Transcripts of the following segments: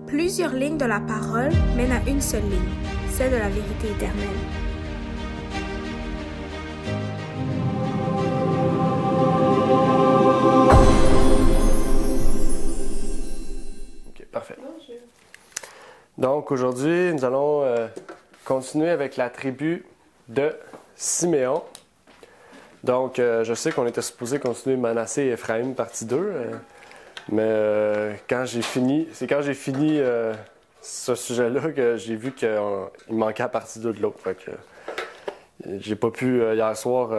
Plusieurs lignes de la parole mènent à une seule ligne, celle de la vérité éternelle. Ok, parfait. Donc aujourd'hui, nous allons continuer avec la tribu de Siméon. Donc, je sais qu'on était supposé continuer Manassé et Ephraim, partie 2, mais quand j'ai fini ce sujet-là, que j'ai vu qu'il manquait la partie 2 de l'autre. Fait que j'ai pas pu, hier soir,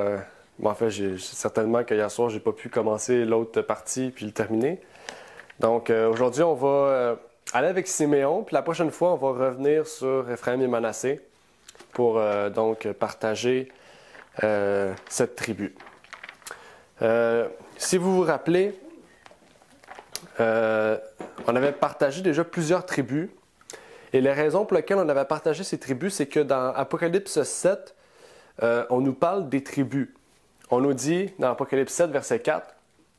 en fait, certainement que hier soir, j'ai pas pu commencer l'autre partie puis le terminer. Donc, aujourd'hui, on va aller avec Siméon, puis la prochaine fois, on va revenir sur Ephraim et Manassé pour donc partager cette tribu. Si vous vous rappelez, on avait partagé déjà plusieurs tribus. Et les raisons pour lesquelles on avait partagé ces tribus, c'est que dans Apocalypse 7, on nous parle des tribus. On nous dit, dans Apocalypse 7, verset 4,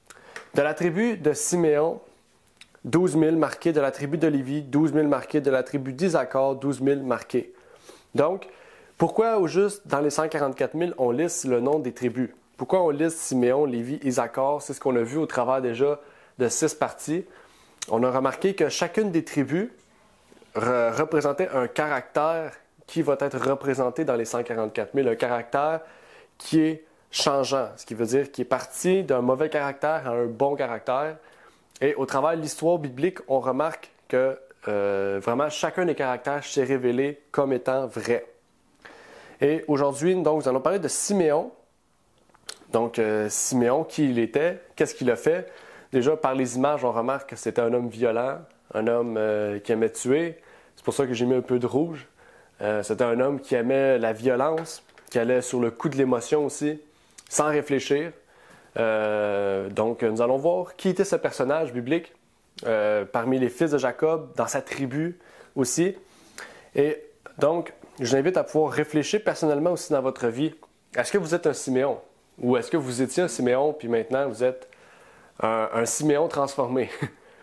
« De la tribu de Siméon, 12 000 marqués. De la tribu de Lévi, 12 000 marqués. De la tribu d'Isaacar, 12 000 marqués. » Donc, pourquoi au juste, dans les 144 000, on liste le nom des tribus? Pourquoi on liste Siméon, Lévi, Isaacar? C'est ce qu'on a vu au travers déjà de 6 parties. On a remarqué que chacune des tribus représentait un caractère qui va être représenté dans les 144 000. Un caractère qui est changeant, ce qui veut dire qu'il est parti d'un mauvais caractère à un bon caractère. Et au travers de l'histoire biblique, on remarque que vraiment chacun des caractères s'est révélé comme étant vrai. Et aujourd'hui, donc, nous allons parler de Siméon. Donc, Siméon, qui il était, qu'est-ce qu'il a fait? Déjà, par les images, on remarque que c'était un homme violent, un homme qui aimait tuer. C'est pour ça que j'ai mis un peu de rouge. C'était un homme qui aimait la violence, qui allait sur le coup de l'émotion aussi, sans réfléchir. Donc, nous allons voir qui était ce personnage biblique parmi les fils de Jacob, dans sa tribu aussi. Et donc, je vous invite à pouvoir réfléchir personnellement aussi dans votre vie. Est-ce que vous êtes un Siméon? Ou est-ce que vous étiez un Siméon, puis maintenant vous êtes un Siméon transformé?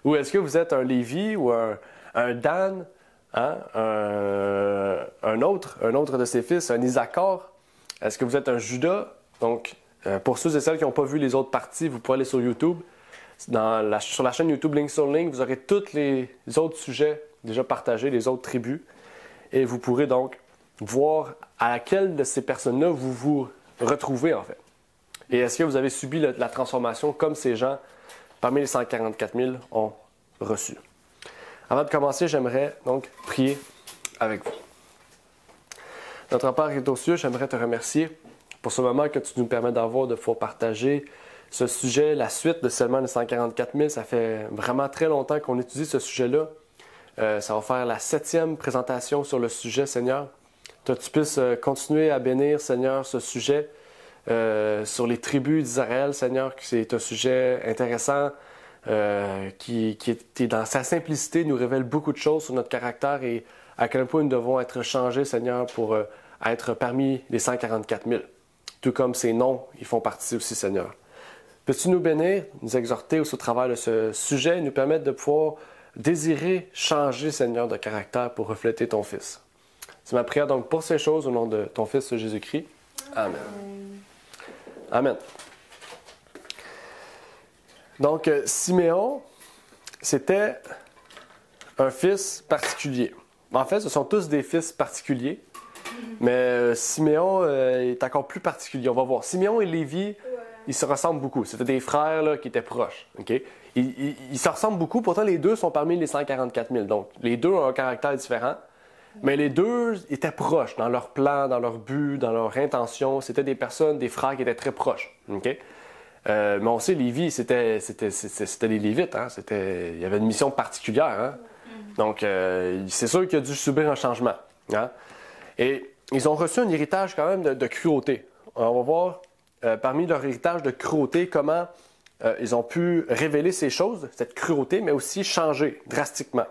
Ou est-ce que vous êtes un Lévi ou un Dan, hein? un autre de ses fils, un Isaacar? Est-ce que vous êtes un Judas? Donc, pour ceux et celles qui n'ont pas vu les autres parties, vous pouvez aller sur YouTube. Sur la chaîne YouTube Link sur Link, vous aurez tous les autres sujets déjà partagés, les autres tribus. Et vous pourrez donc voir à laquelle de ces personnes-là vous vous retrouvez en fait. Et est-ce que vous avez subi la transformation comme ces gens parmi les 144 000 ont reçu? Avant de commencer, j'aimerais donc prier avec vous. Notre Père qui est aux cieux, j'aimerais te remercier pour ce moment que tu nous permets d'avoir, de pouvoir partager ce sujet, la suite de seulement les 144 000. Ça fait vraiment très longtemps qu'on étudie ce sujet-là. Ça va faire la 7e présentation sur le sujet, Seigneur. Que tu puisses continuer à bénir, Seigneur, ce sujet sur les tribus d'Israël, Seigneur, que c'est un sujet intéressant qui dans sa simplicité, nous révèle beaucoup de choses sur notre caractère et à quel point nous devons être changés, Seigneur, pour être parmi les 144 000. Tout comme ces noms, ils font partie aussi, Seigneur. Peux-tu nous bénir, nous exhorter aussi au travers de ce sujet et nous permettre de pouvoir désirer changer, Seigneur, de caractère pour refléter ton Fils. C'est ma prière donc pour ces choses au nom de ton Fils Jésus-Christ. Amen. Amen. Donc, Siméon, c'était un fils particulier. En fait, ce sont tous des fils particuliers, mais Siméon est encore plus particulier. On va voir. Siméon et Lévi, ils se ressemblent beaucoup. C'était des frères là, qui étaient proches. Okay? Ils se ressemblent beaucoup, pourtant les deux sont parmi les 144 000. Donc, les deux ont un caractère différent, mais les deux étaient proches dans leur plan, dans leur but, dans leur intention. C'était des personnes, des frères qui étaient très proches. Okay? Mais on sait, Lévi, c'était les Lévites. Hein? Il y avait une mission particulière. Hein? Donc, c'est sûr qu'il a dû subir un changement. Hein? Et ils ont reçu un héritage quand même de cruauté. On va voir parmi leur héritage de cruauté comment ils ont pu révéler ces choses, cette cruauté, mais aussi changer drastiquement.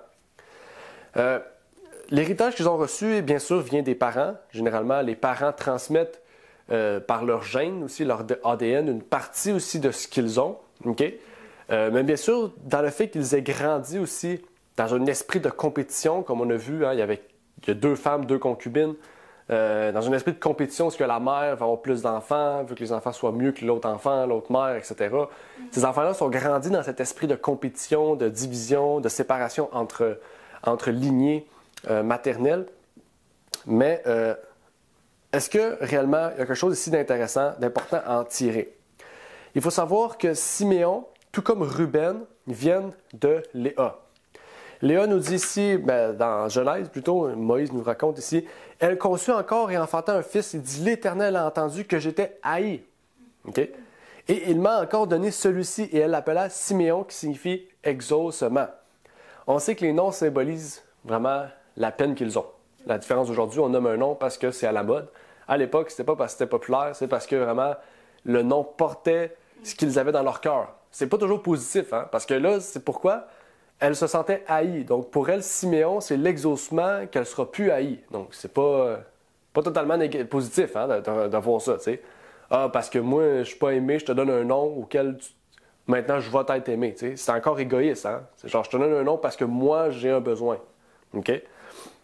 L'héritage qu'ils ont reçu, bien sûr, vient des parents. Généralement, les parents transmettent par leur gène aussi, leur ADN, une partie aussi de ce qu'ils ont. Okay? Mais bien sûr, dans le fait qu'ils aient grandi aussi dans un esprit de compétition, comme on a vu, hein, il y a 2 femmes, 2 concubines. Dans un esprit de compétition, est-ce que la mère va avoir plus d'enfants, veut que les enfants soient mieux que l'autre enfant, l'autre mère, etc. Ces enfants-là sont grandis dans cet esprit de compétition, de division, de séparation entre lignées maternelles. Mais est-ce que réellement il y a quelque chose ici d'intéressant, d'important à en tirer? Il faut savoir que Siméon, tout comme Ruben, viennent de Léa. Léa nous dit ici, dans Genèse plutôt, Moïse nous raconte ici, « Elle conçut encore et enfanta un fils. Il dit, l'Éternel a entendu que j'étais haï. Okay? Et il m'a encore donné celui-ci, et elle l'appela Siméon, qui signifie exaucement. » On sait que les noms symbolisent vraiment la peine qu'ils ont. La différence aujourd'hui, on nomme un nom parce que c'est à la mode. À l'époque, c'était pas parce que c'était populaire, c'est parce que vraiment le nom portait ce qu'ils avaient dans leur cœur. C'est pas toujours positif, hein? Parce que là, c'est pourquoi elle se sentait haïe. Donc pour elle, Siméon, c'est l'exaucement qu'elle sera plus haïe. Donc c'est pas totalement positif, hein, de voir ça, tu sais. Ah, parce que moi, je suis pas aimé, je te donne un nom auquel maintenant je vais être aimé, tu sais. C'est encore égoïste, hein. C'est genre, je te donne un nom parce que moi, j'ai un besoin. OK?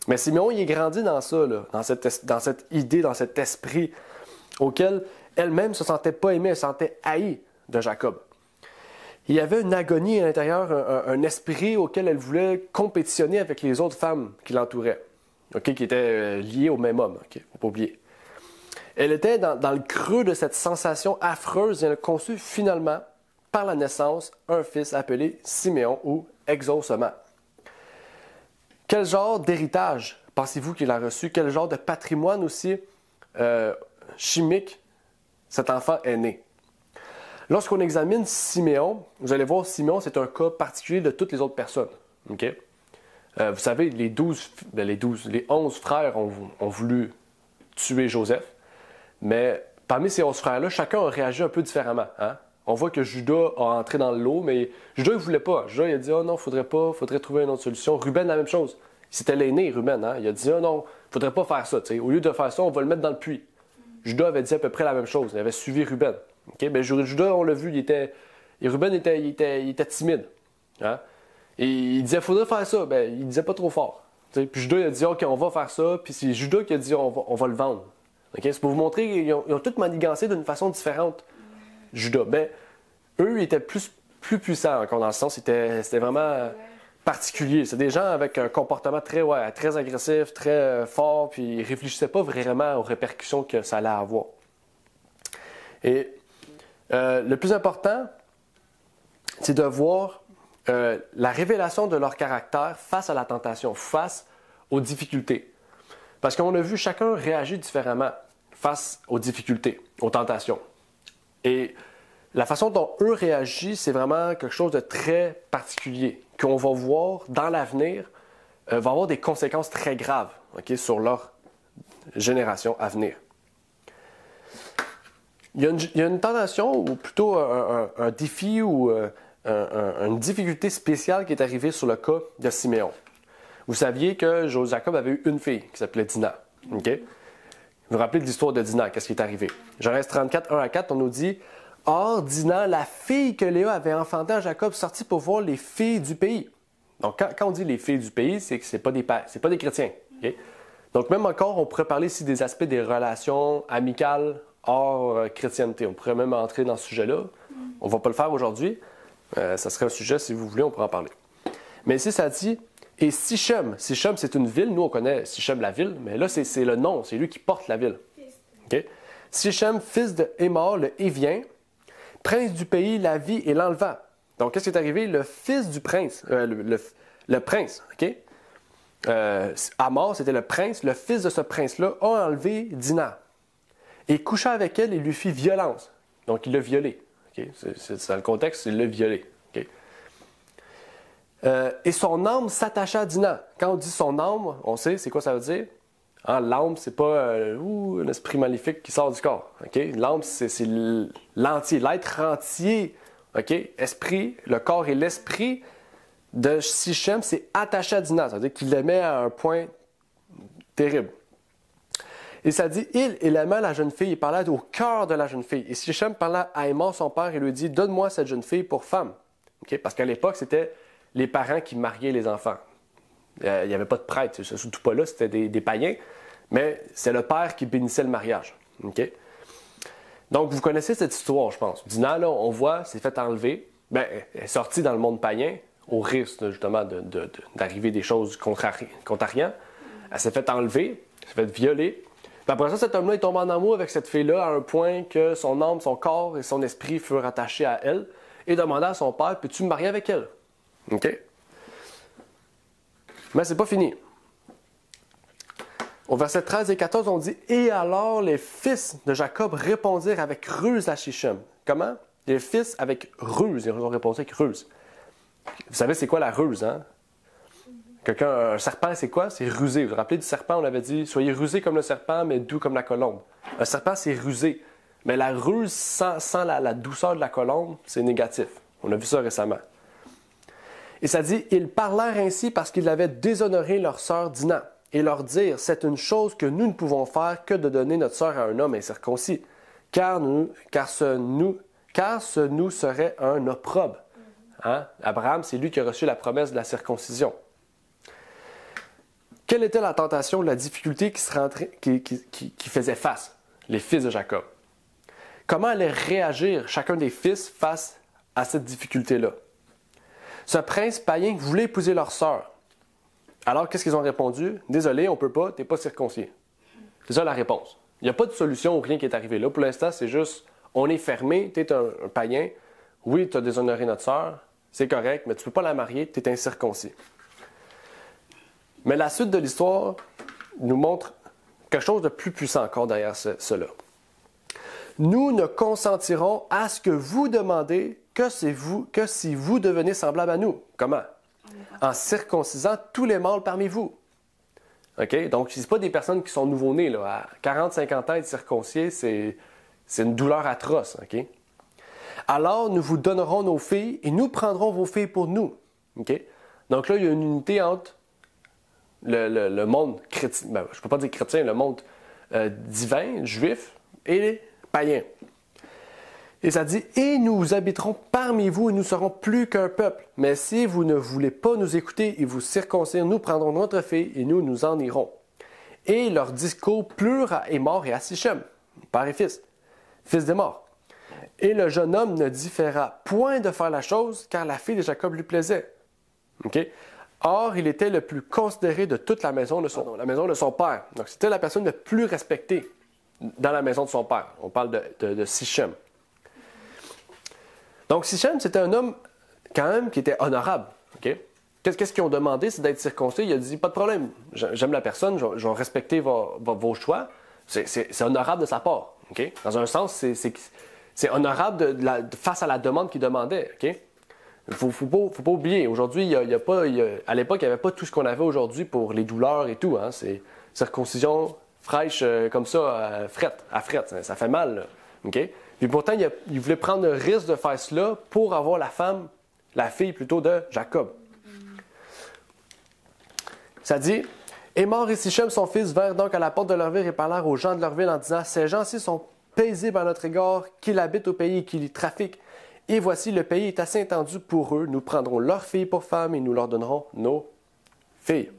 Mais Siméon, il est grandi dans ça, là, dans cette idée, dans cet esprit auquel elle-même se sentait pas aimée, elle se sentait haïe de Jacob. Il y avait une agonie à l'intérieur, un esprit auquel elle voulait compétitionner avec les autres femmes qui l'entouraient, okay, qui étaient liées au même homme, il ne faut pas oublier. Elle était dans le creux de cette sensation affreuse et elle conçut finalement, par la naissance, un fils appelé Siméon ou exaucement. Quel genre d'héritage pensez-vous qu'il a reçu? Quel genre de patrimoine aussi chimique cet enfant est né? Lorsqu'on examine Siméon, vous allez voir, Siméon, c'est un cas particulier de toutes les autres personnes. Okay? Vous savez, les 11 frères ont voulu tuer Joseph, mais parmi ces 11 frères-là, chacun a réagi un peu différemment. Hein? On voit que Judas a entré dans le lot, mais Judas ne voulait pas. Judas il a dit « Oh non, il faudrait trouver une autre solution. » Ruben, la même chose. C'était l'aîné, Ruben. Hein? Il a dit « Oh non, il ne faudrait pas faire ça. T'sais. Au lieu de faire ça, on va le mettre dans le puits. » Judas avait dit à peu près la même chose. Il avait suivi Ruben. Okay? Ben, Judas, on l'a vu, Ruben était timide. Hein? Et il disait, il faudrait faire ça. Ben, il disait pas trop fort. T'sais? Puis Judas il a dit, OK, on va faire ça. Puis c'est Judas qui a dit, on va le vendre. Okay? C'est pour vous montrer qu'ils ont tous manigancé d'une façon différente. Judas. Ben, eux, ils étaient plus puissants encore dans le sens, c'était vraiment particulier. C'est des gens avec un comportement très agressif, très fort, puis ils ne réfléchissaient pas vraiment aux répercussions que ça allait avoir. Et le plus important, c'est de voir la révélation de leur caractère face à la tentation, face aux difficultés. Parce qu'on a vu chacun réagir différemment face aux difficultés, aux tentations. Et la façon dont eux réagissent, c'est vraiment quelque chose de très particulier, qu'on va voir dans l'avenir, va avoir des conséquences très graves, okay, sur leur génération à venir. Il y a une tentation, ou plutôt un défi ou une difficulté spéciale qui est arrivée sur le cas de Siméon. Vous saviez que Jacob avait eu une fille qui s'appelait Dina. Okay? Vous vous rappelez de l'histoire de Dina, qu'est-ce qui est arrivé? Genèse 34, 1-4, on nous dit « Or, Dina, la fille que Léa avait enfantée à Jacob, sortit pour voir les filles du pays. » Donc, quand on dit les filles du pays, c'est que ce n'est pas des chrétiens. Okay? Donc, même encore, on pourrait parler ici des aspects des relations amicales hors chrétienté. On pourrait même entrer dans ce sujet-là. On ne va pas le faire aujourd'hui. Ça serait un sujet, si vous voulez, on pourrait en parler. Mais ici, ça dit « Et Sichem ». Sichem, c'est une ville. Nous, on connaît Sichem, la ville. Mais là, c'est le nom. C'est lui qui porte la ville. Okay? Sichem, fils de Hémor, le Hévien, prince du pays, la vit et l'enleva. Donc, qu'est-ce qui est arrivé? Le fils du prince, le prince, OK? Hamor, c'était le prince. Le fils de ce prince-là a enlevé Dina et coucha avec elle et lui fit violence. Donc, il l'a violée. Okay? C'est dans le contexte, il l'a violée. Okay? Et son âme s'attacha à Dina. Quand on dit son âme, on sait, c'est quoi ça veut dire? Hein, l'âme, c'est pas un esprit maléfique qui sort du corps. Okay? L'âme, c'est l'entier, l'être entier. Okay? Esprit, le corps et l'esprit de Sichem, c'est attaché à Dina. Ça veut dire qu'il l'aimait à un point terrible. Et ça dit, il aimait la jeune fille, il parlait au cœur de la jeune fille. Et Sichem parlait à Hémor, son père, et lui dit, donne-moi cette jeune fille pour femme. Okay? Parce qu'à l'époque, c'était les parents qui mariaient les enfants. Il n'y avait pas de prêtre, surtout pas là, c'était des païens, mais c'est le père qui bénissait le mariage. Okay? Donc, vous connaissez cette histoire, je pense. Dinah, là, on voit, s'est fait enlever. Bien, elle est sortie dans le monde païen, au risque, justement, d'arriver des choses contrariantes. Elle s'est fait enlever, elle s'est fait violer. Puis après ça, cet homme-là est tombé en amour avec cette fille-là à un point que son âme, son corps et son esprit furent attachés à elle et demanda à son père, peux-tu me marier avec elle? OK? Mais c'est pas fini. Au verset 13 et 14, on dit « Et alors les fils de Jacob répondirent avec ruse à Shichem. » Comment? Les fils avec ruse. Ils ont répondu avec ruse. Vous savez, c'est quoi la ruse, hein? Un serpent, c'est quoi? C'est rusé. Vous vous rappelez du serpent, on avait dit « Soyez rusés comme le serpent, mais doux comme la colombe. » Un serpent, c'est rusé. Mais la ruse sans la douceur de la colombe, c'est négatif. On a vu ça récemment. Et ça dit « Ils parlèrent ainsi parce qu'ils avaient déshonoré leur sœur Dinah. » Et leur dire, c'est une chose que nous ne pouvons faire que de donner notre sœur à un homme incirconcis, car ce nous serait un opprobre. Hein? Abraham, c'est lui qui a reçu la promesse de la circoncision. Quelle était la tentation, la difficulté qui faisait face, les fils de Jacob? Comment allaient réagir chacun des fils face à cette difficulté-là? Ce prince païen voulait épouser leur sœur. Alors, qu'est-ce qu'ils ont répondu? Désolé, on ne peut pas, tu n'es pas circoncis. C'est ça la réponse. Il n'y a pas de solution ou rien qui est arrivé là. Pour l'instant, c'est juste, on est fermé, tu es un païen. Oui, tu as déshonoré notre sœur, c'est correct, mais tu ne peux pas la marier, tu es incirconcis. Mais la suite de l'histoire nous montre quelque chose de plus puissant encore derrière cela. Nous ne consentirons à ce que vous demandez que si vous devenez semblable à nous. Comment? En circoncisant tous les mâles parmi vous. OK? Donc, ce n'est pas des personnes qui sont nouveau-nés. À 40-50 ans, être circoncis, c'est une douleur atroce. OK? Alors, nous vous donnerons nos filles et nous prendrons vos filles pour nous. OK? Donc là, il y a une unité entre le monde chrétien, je ne peux pas dire chrétien, le monde divin, juif, et les païens. Et ça dit, « Et nous habiterons parmi vous et nous serons plus qu'un peuple. Mais si vous ne voulez pas nous écouter et vous circoncire, nous prendrons notre fille et nous nous en irons. » Et leur discours plurent à Émor et à Sichem, père et fils d'Émor. Et le jeune homme ne différa point de faire la chose, car la fille de Jacob lui plaisait. Okay? Or, il était le plus considéré de toute la maison de son père. Donc, c'était la personne la plus respectée dans la maison de son père. On parle de Sichem. Donc, Sichem, c'était un homme, quand même, qui était honorable. Okay? Qu'est-ce qu'ils ont demandé? C'est d'être circoncis. Il a dit, pas de problème, j'aime la personne, je vais respecter vos choix. C'est honorable de sa part. Okay? Dans un sens, c'est honorable face à la demande qu'il demandait. Okay? Faut pas oublier, aujourd'hui, à l'époque, il n'y avait pas tout ce qu'on avait aujourd'hui pour les douleurs et tout. Hein? C'est circoncision fraîche comme ça, à frette. Ça fait mal. Là. Okay? Puis pourtant, il voulait prendre le risque de faire cela pour avoir la fille plutôt de Jacob. Ça dit, Émor et Sichem, son fils, vinrent donc à la porte de leur ville et parlèrent aux gens de leur ville en disant, ces gens-ci sont paisibles à notre égard, qu'ils habitent au pays et qu'ils y trafiquent. Et voici, le pays est assez étendu pour eux. Nous prendrons leurs filles pour femmes et nous leur donnerons nos filles.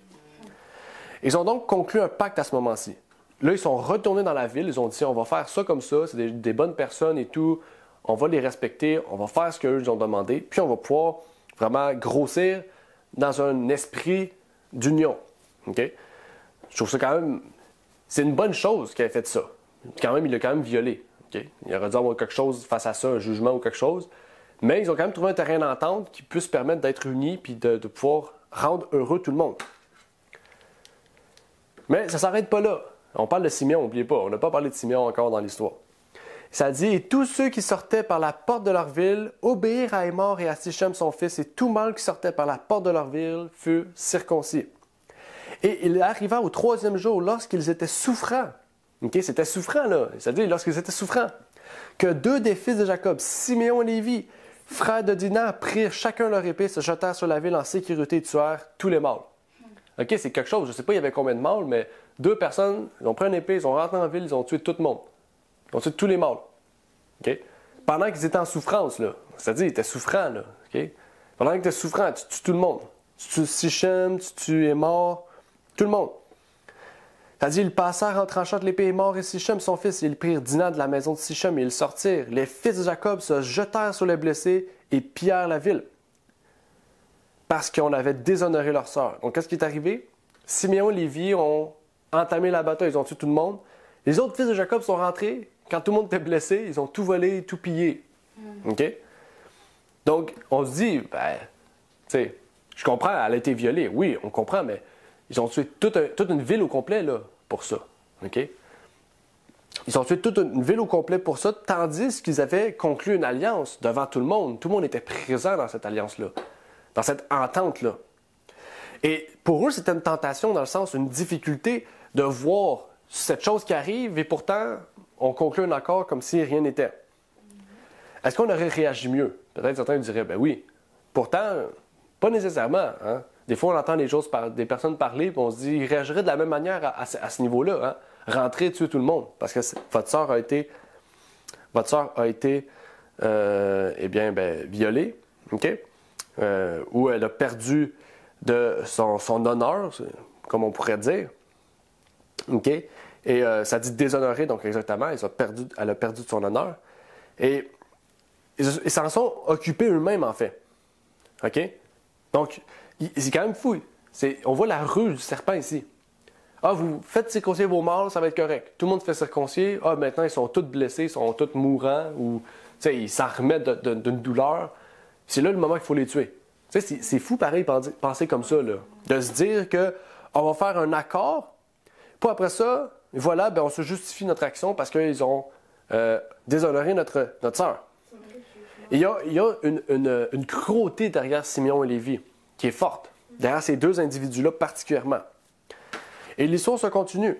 Ils ont donc conclu un pacte à ce moment-ci. Là, ils sont retournés dans la ville, ils ont dit, on va faire ça comme ça, c'est des bonnes personnes et tout, on va les respecter, on va faire ce qu'eux ont demandé, puis on va pouvoir vraiment grossir dans un esprit d'union. Okay? Je trouve ça quand même, c'est une bonne chose qu'il ait fait ça. Quand même, il l'a quand même violé. Okay? Il aurait dû avoir quelque chose face à ça, un jugement ou quelque chose, mais ils ont quand même trouvé un terrain d'entente qui puisse permettre d'être unis puis de pouvoir rendre heureux tout le monde. Mais ça ne s'arrête pas là. On parle de Simeon, n'oubliez pas, on n'a pas parlé de Simeon encore dans l'histoire. Ça dit, et tous ceux qui sortaient par la porte de leur ville obéirent à Émor et à Sichem son fils, et tout mâle qui sortait par la porte de leur ville fut circoncis. Et il arriva au 3e jour, lorsqu'ils étaient souffrants. Okay, c'était souffrant, là. C'est-à-dire, lorsqu'ils étaient souffrants, que 2 des fils de Jacob, Siméon et Lévi, frères de Dinah, prirent chacun leur épée, se jetèrent sur la ville en sécurité et tuèrent tous les mâles. OK, c'est quelque chose. Je ne sais pas il y avait combien de mâles, mais 2 personnes, ils ont pris une épée, ils ont rentré en ville, ils ont tué tout le monde. Ils ont tué tous les mâles. Okay? Pendant qu'ils étaient en souffrance, là. C'est-à-dire, ils étaient souffrants, là. Okay? Pendant que tu es souffrant, tu tues tout le monde. Tu tues Sichem, tu tues mort, tout le monde. Ça dit, ils passèrent en tranchant de l'épée et mort et Sichem, son fils, et ils prirent Dinah de la maison de Sichem et ils sortirent. Les fils de Jacob se jetèrent sur les blessés et pillèrent la ville parce qu'on avait déshonoré leur sœur. Donc, qu'est-ce qui est arrivé? Siméon et Lévi ont entamé la bataille, ils ont tué tout le monde. Les autres fils de Jacob sont rentrés. Quand tout le monde était blessé, ils ont tout volé, tout pillé. OK? Donc, on se dit, tu sais, je comprends, elle a été violée. Oui, on comprend, mais ils ont tué toute une ville au complet, là, pour ça. OK? Ils ont tué toute une ville au complet pour ça, tandis qu'ils avaient conclu une alliance devant tout le monde. Tout le monde était présent dans cette alliance-là, dans cette entente-là. Et pour eux, c'était une tentation, dans le sens, une difficulté de voir cette chose qui arrive, et pourtant, on conclut un accord comme si rien n'était. Est-ce qu'on aurait réagi mieux? Peut-être certains diraient, ben oui. Pourtant, pas nécessairement. Hein? Des fois, on entend des personnes parler, et on se dit, ils réagiraient de la même manière à ce niveau-là. Hein? Rentrer, tuer tout le monde. Parce que votre sœur a été violée, OK? Ou elle a perdu de son honneur, comme on pourrait dire. OK? Et ça dit déshonoré, donc exactement, elle a perdu de son honneur. Et ils s'en sont occupés eux-mêmes, en fait. OK? Donc, c'est quand même fou. On voit la ruse du serpent ici. Ah, vous faites circoncier vos mâles, ça va être correct. Tout le monde fait circoncier. Ah, maintenant, ils sont tous blessés, ils sont tous mourants, ou ils s'en remettent d'une douleur. C'est là le moment qu'il faut les tuer. C'est fou, pareil, penser comme ça, là. De se dire qu'on va faire un accord, puis après ça, voilà, on se justifie notre action parce qu'ils ont déshonoré notre sœur. Il y a une cruauté derrière Siméon et Lévi qui est forte, derrière ces deux individus-là particulièrement. Et l'histoire se continue.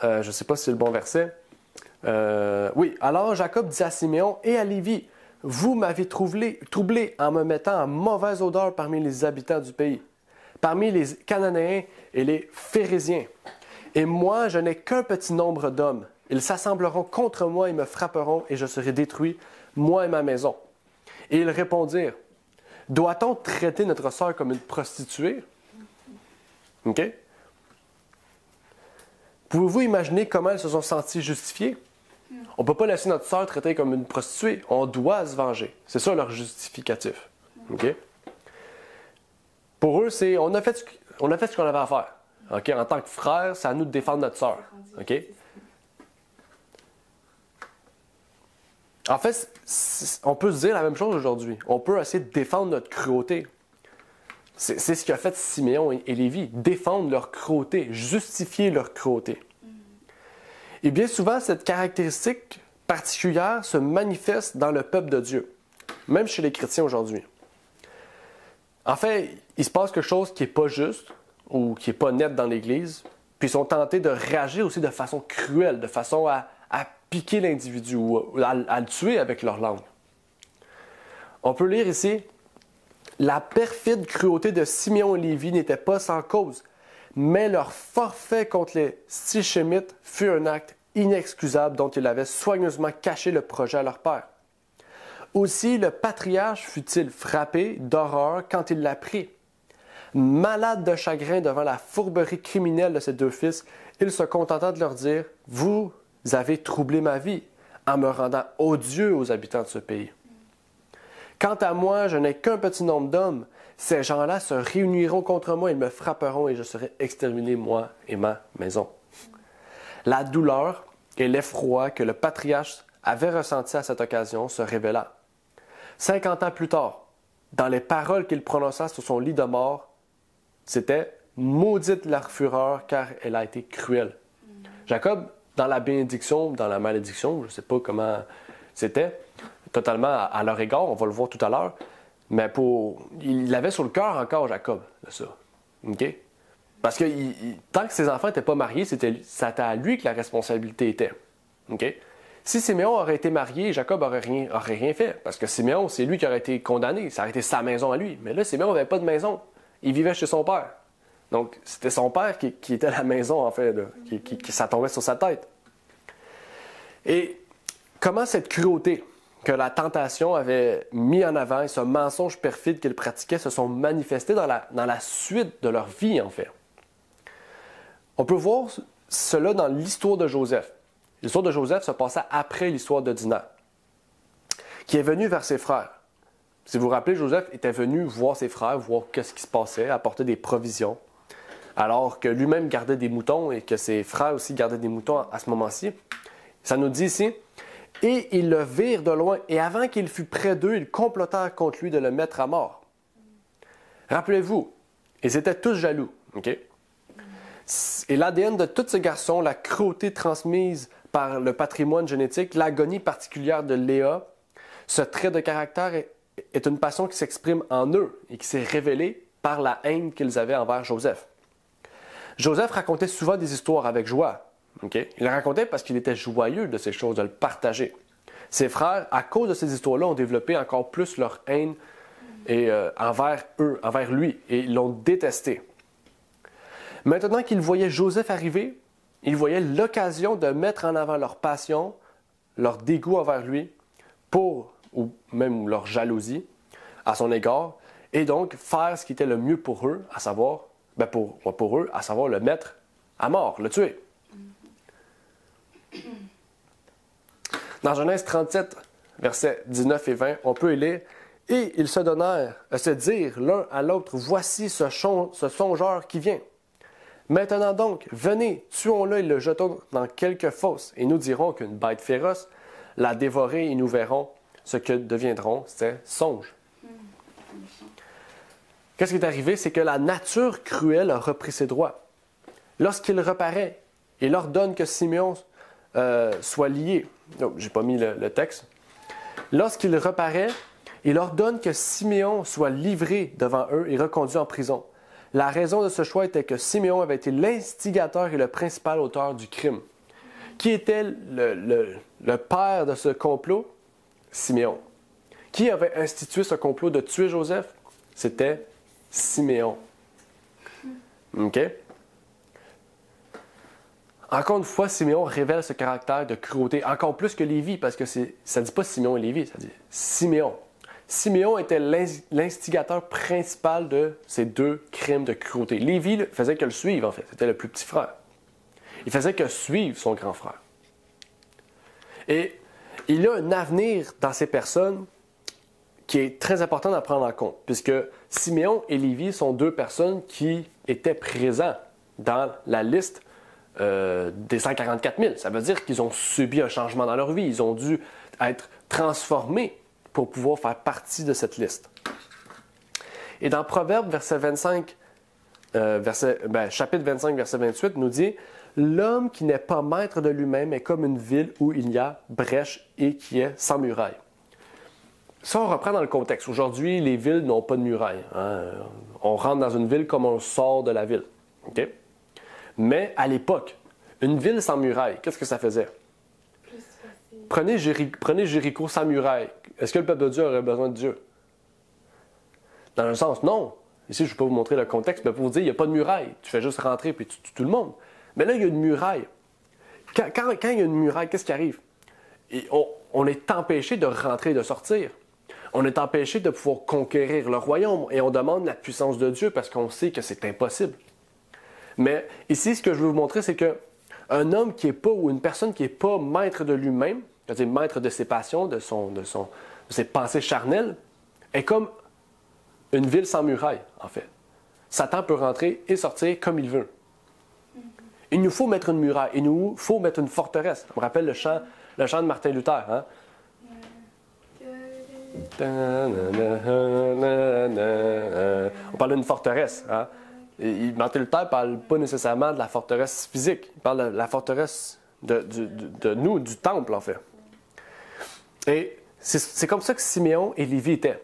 Je ne sais pas si c'est le bon verset. Oui, alors Jacob dit à Siméon et à Lévi, « Vous m'avez troublé en me mettant en mauvaise odeur parmi les habitants du pays, parmi les Cananéens et les Phérésiens. Et moi, je n'ai qu'un petit nombre d'hommes. Ils s'assembleront contre moi et me frapperont, et je serai détruit, moi et ma maison. » Et ils répondirent, « Doit-on traiter notre sœur comme une prostituée? » OK? Pouvez-vous imaginer comment elles se sont senties justifiées? On ne peut pas laisser notre sœur traiter comme une prostituée. On doit se venger. C'est ça leur justificatif. OK? Pour eux, c'est on a fait ce qu'on avait à faire. OK? En tant que frère, c'est à nous de défendre notre sœur. OK? En fait, on peut se dire la même chose aujourd'hui. On peut essayer de défendre notre cruauté. C'est ce qu'a fait Siméon et Lévi. Défendre leur cruauté, justifier leur cruauté. Et bien souvent, cette caractéristique particulière se manifeste dans le peuple de Dieu, même chez les chrétiens aujourd'hui. En fait, il se passe quelque chose qui n'est pas juste ou qui n'est pas net dans l'Église, puis ils sont tentés de réagir aussi de façon cruelle, de façon à piquer l'individu ou à le tuer avec leur langue. On peut lire ici, « La perfide cruauté de Siméon et Lévi n'était pas sans cause, mais leur forfait contre les Sichémites fut un acte inexcusable dont ils avaient soigneusement caché le projet à leur père. Aussi le patriarche fut-il frappé d'horreur quand il l'apprit. Malade de chagrin devant la fourberie criminelle de ses deux fils, il se contenta de leur dire « Vous avez troublé ma vie en me rendant odieux aux habitants de ce pays. Quant à moi, je n'ai qu'un petit nombre d'hommes. Ces gens-là se réuniront contre moi, ils me frapperont et je serai exterminé, moi et ma maison. » La douleur et l'effroi que le patriarche avait ressenti à cette occasion se révéla. 50 ans plus tard, dans les paroles qu'il prononça sur son lit de mort, c'était « Maudite leur fureur, car elle a été cruelle. » Jacob, dans la bénédiction, dans la malédiction, je ne sais pas comment c'était, totalement à leur égard, on va le voir tout à l'heure, mais il l'avait sur le cœur encore, Jacob, de ça. OK? Parce que tant que ses enfants n'étaient pas mariés, c'était à lui que la responsabilité était. Okay? Si Siméon aurait été marié, Jacob n'aurait rien fait. Parce que Siméon, c'est lui qui aurait été condamné. Ça aurait été sa maison à lui. Mais là, Siméon n'avait pas de maison. Il vivait chez son père. Donc, c'était son père qui était la maison, en fait, là, qui ça tombait sur sa tête. Et comment cette cruauté que la tentation avait mis en avant et ce mensonge perfide qu'ils pratiquaient se sont manifestés dans la suite de leur vie, en fait. On peut voir cela dans l'histoire de Joseph. L'histoire de Joseph se passait après l'histoire de Dinah, qui est venu vers ses frères. Si vous vous rappelez, Joseph était venu voir ses frères, voir ce qui se passait, apporter des provisions, alors que lui-même gardait des moutons et que ses frères aussi gardaient des moutons à ce moment-ci. Ça nous dit ici, « Et ils le virent de loin, et avant qu'il fût près d'eux, ils complotèrent contre lui de le mettre à mort. » Rappelez-vous, ils étaient tous jaloux. Okay? Et l'ADN de tous ces garçons, la cruauté transmise par le patrimoine génétique, l'agonie particulière de Léa, ce trait de caractère est une passion qui s'exprime en eux et qui s'est révélée par la haine qu'ils avaient envers Joseph. Joseph racontait souvent des histoires avec joie. Okay? Il le racontait parce qu'il était joyeux de ces choses, de le partager. Ses frères, à cause de ces histoires-là, ont développé encore plus leur haine envers eux, envers lui, et ils l'ont détesté. Maintenant qu'ils voyaient Joseph arriver, ils voyaient l'occasion de mettre en avant leur passion, leur dégoût envers lui, ou même leur jalousie à son égard, et donc faire ce qui était le mieux pour eux, à savoir, pour eux, à savoir le mettre à mort, le tuer. Dans Genèse 37, versets 19 et 20, on peut y lire « Et ils se donnèrent à se dire l'un à l'autre, voici ce songeur qui vient. Maintenant donc, venez, tuons-le et le jetons dans quelque fosse, et nous dirons qu'une bête féroce l'a dévoré et nous verrons ce que deviendront ces songes. » Qu'est-ce qui est arrivé? C'est que la nature cruelle a repris ses droits. Lorsqu'il reparaît, il ordonne que Siméon soit lié. Non, je n'ai pas mis le texte. Lorsqu'il reparaît, il ordonne que Siméon soit livré devant eux et reconduit en prison. La raison de ce choix était que Siméon avait été l'instigateur et le principal auteur du crime. Qui était le père de ce complot? Siméon. Qui avait institué ce complot de tuer Joseph? C'était Siméon. OK? Encore une fois, Siméon révèle ce caractère de cruauté, encore plus que Lévi, parce que ça ne dit pas Siméon et Lévi, ça dit Siméon. Siméon était l'instigateur principal de ces deux crimes de cruauté. Lévi faisait que le suivre, en fait. C'était le plus petit frère. Il faisait que suivre son grand frère. Et il y a un avenir dans ces personnes qui est très important à prendre en compte, puisque Siméon et Lévi sont deux personnes qui étaient présents dans la liste des 144 000. Ça veut dire qu'ils ont subi un changement dans leur vie. Ils ont dû être transformés pour pouvoir faire partie de cette liste. Et dans Proverbe, chapitre 25, verset 28, nous dit « L'homme qui n'est pas maître de lui-même est comme une ville où il y a brèche et qui est sans muraille. » Ça, on reprend dans le contexte. Aujourd'hui, les villes n'ont pas de muraille. Hein? On rentre dans une ville comme on sort de la ville. Okay? Mais à l'époque, une ville sans muraille, qu'est-ce que ça faisait? Prenez Jéricho sans muraille. Est-ce que le peuple de Dieu aurait besoin de Dieu? Dans un sens, non. Ici, je ne vais pas vous montrer le contexte, mais pour vous dire, il n'y a pas de muraille. Tu fais juste rentrer et tu tues tout le monde. Mais là, il y a une muraille. Quand il y a une muraille, qu'est-ce qui arrive? Et on est empêché de rentrer et de sortir. On est empêché de pouvoir conquérir le royaume et on demande la puissance de Dieu parce qu'on sait que c'est impossible. Mais ici, ce que je veux vous montrer, c'est qu'un homme qui n'est pas, ou une personne qui n'est pas maître de lui-même, c'est-à-dire maître de ses passions, de ses pensées charnelles, est comme une ville sans muraille, en fait. Satan peut rentrer et sortir comme il veut. Il nous faut mettre une muraille, il nous faut mettre une forteresse. On me rappelle le chant de Martin Luther. Hein? On parle d'une forteresse. Hein? Martin Luther ne parle pas nécessairement de la forteresse physique. Il parle de la forteresse de nous, du temple, en fait. Et c'est comme ça que Siméon et Lévi étaient.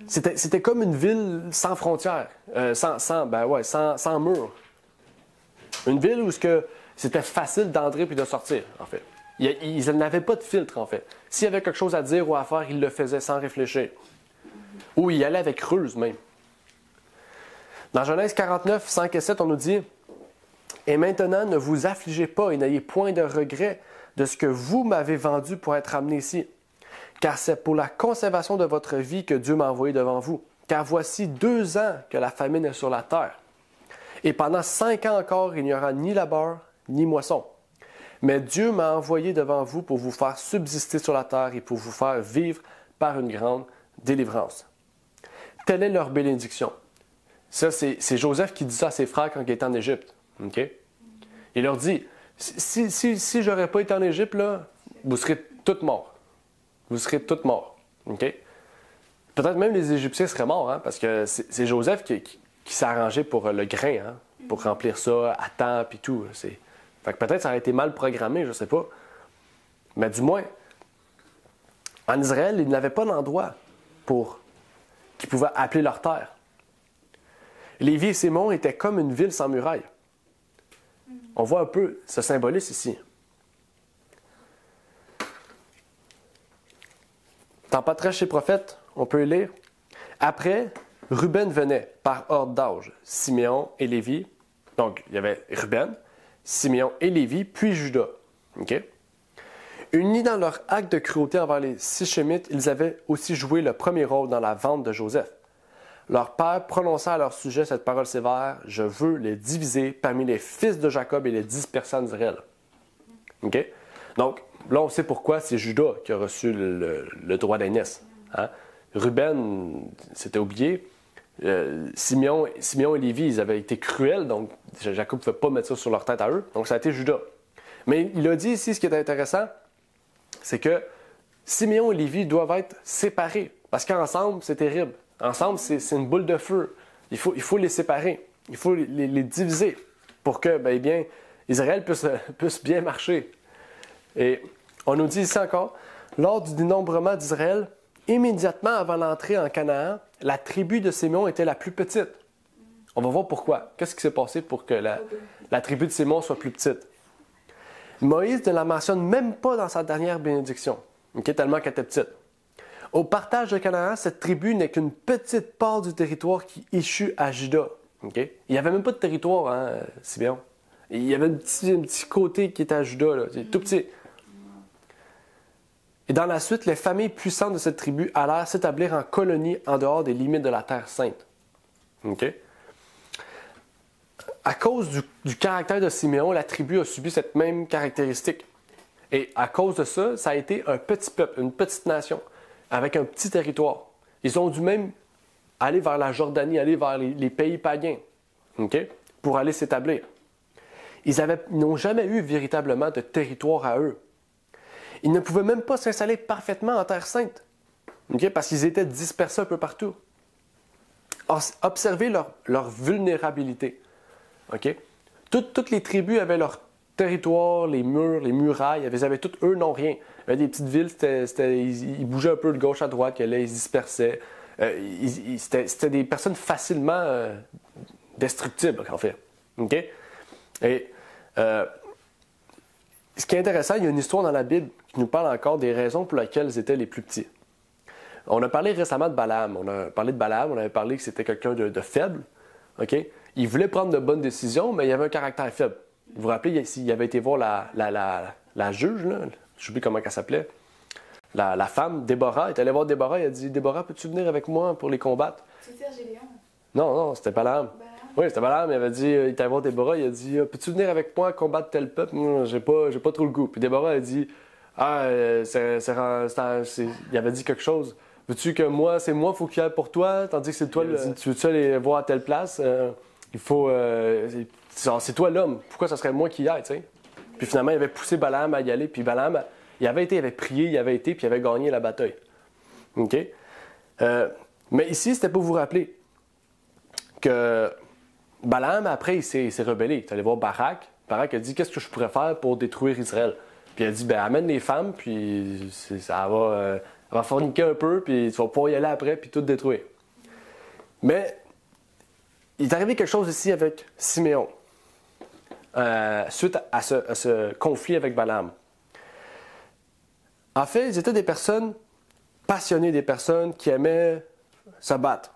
C'était comme une ville sans frontières, sans murs. Une ville où c'était facile d'entrer puis de sortir, en fait. Ils n'avaient pas de filtre, en fait. S'il y avait quelque chose à dire ou à faire, ils le faisaient sans réfléchir. Ou ils allaient avec ruse, même. Dans Genèse 49, 5 et 7, on nous dit « Et maintenant, ne vous affligez pas et n'ayez point de regret de ce que vous m'avez vendu pour être amené ici. car c'est pour la conservation de votre vie que Dieu m'a envoyé devant vous. Car voici 2 ans que la famine est sur la terre. Et pendant 5 ans encore, il n'y aura ni labeur, ni moisson. Mais Dieu m'a envoyé devant vous pour vous faire subsister sur la terre et pour vous faire vivre par une grande délivrance. Telle est leur bénédiction. Ça, c'est Joseph qui dit ça à ses frères quand il était en Égypte. Okay? Il leur dit, si je n'aurais pas été en Égypte, là, vous serez tous morts. Vous serez tous morts. Okay? Peut-être même les Égyptiens seraient morts, hein, parce que c'est Joseph qui s'est arrangé pour le grain, hein, pour remplir ça à temps et tout. Fait que peut-être ça aurait été mal programmé, je ne sais pas. Mais du moins, en Israël, ils n'avaient pas d'endroit qu'ils pouvaient appeler leur terre. Lévi et Sémon étaient comme une ville sans muraille. On voit un peu ce symbolisme ici. Dans Patriarches chez Prophètes, on peut lire. Après, Ruben venait par ordre d'âge, Siméon et Lévi. Donc, il y avait Ruben, Siméon et Lévi, puis Juda. Okay? Unis dans leur acte de cruauté envers les Sichemites, ils avaient aussi joué le premier rôle dans la vente de Joseph. Leur père prononça à leur sujet cette parole sévère, « Je veux les diviser parmi les fils de Jacob et les disperser en Israël. » Okay? Donc, là, on sait pourquoi c'est Juda qui a reçu le droit d'aînesse. Hein? Ruben, c'était oublié. Siméon et Lévi, ils avaient été cruels, donc Jacob ne pouvait pas mettre ça sur leur tête à eux. Donc, ça a été Juda. Mais il a dit ici, ce qui est intéressant, c'est que Siméon et Lévi doivent être séparés. Parce qu'ensemble, c'est terrible. Ensemble, c'est une boule de feu. Il faut les séparer. Il faut les diviser pour que, bien, Israël puisse bien marcher. Et on nous dit ici encore, lors du dénombrement d'Israël, immédiatement avant l'entrée en Canaan, la tribu de Siméon était la plus petite. On va voir pourquoi. Qu'est-ce qui s'est passé pour que la tribu de Siméon soit plus petite? Moïse ne la mentionne même pas dans sa dernière bénédiction, tellement qu'elle était petite. Au partage de Canaan, cette tribu n'est qu'une petite part du territoire qui échut à Juda. Il n'y avait même pas de territoire, hein, Siméon. Il y avait un petit côté qui était à Juda, là, tout petit. Et dans la suite, les familles puissantes de cette tribu allèrent s'établir en colonie en dehors des limites de la Terre sainte. À cause du caractère de Siméon, la tribu a subi cette même caractéristique. Et à cause de ça, ça a été un petit peuple, une petite nation, avec un petit territoire. Ils ont dû même aller vers la Jordanie, aller vers les pays païens, pour aller s'établir. Ils n'ont jamais eu véritablement de territoire à eux. Ils ne pouvaient même pas s'installer parfaitement en Terre sainte, parce qu'ils étaient dispersés un peu partout. Observez leur vulnérabilité. Toutes les tribus avaient leur territoire, les murs, les murailles, ils avaient toutes, eux, non rien. Il y avait des petites villes, ils bougeaient un peu de gauche à droite, ils se dispersaient. C'était des personnes facilement destructibles, en fait. Et ce qui est intéressant, il y a une histoire dans la Bible qui nous parle encore des raisons pour lesquelles ils étaient les plus petits. On a parlé récemment de Balaam. On avait parlé que c'était quelqu'un de faible. Il voulait prendre de bonnes décisions, mais il avait un caractère faible. Vous vous rappelez, il avait été voir la juge, là, je ne sais plus comment elle s'appelait, la femme, Déborah. Il est allé voir Déborah, il a dit « Déborah, peux-tu venir avec moi pour les combattre? » C'était Gédéon. Non, c'était Balaam. Oui, c'était Balaam. Il avait dit, il est allé voir Déborah, il a dit « Peux-tu venir avec moi combattre tel peuple? Moi, j'ai pas trop le goût. » Puis Déborah a dit « il avait dit quelque chose. Veux-tu que c'est moi, il faut qu'il y aille pour toi, tandis que c'est toi, tu veux-tu aller voir à telle place? C'est toi l'homme. Pourquoi ça serait moi qui y aille, tu sais? » Puis finalement, il avait poussé Balaam à y aller. Puis Balaam, il avait prié, puis il avait gagné la bataille. Mais ici, c'était pour vous rappeler que Balaam, après, il s'est rebellé. Il est allé voir Barak. Barak a dit, qu'est-ce que je pourrais faire pour détruire Israël? Puis il a dit, amène les femmes, puis ça va forniquer un peu, puis tu vas pouvoir y aller après, puis tout détruire. Mais il est arrivé quelque chose ici avec Siméon, suite à ce conflit avec Balaam. En fait, ils étaient des personnes passionnées, des personnes qui aimaient se battre.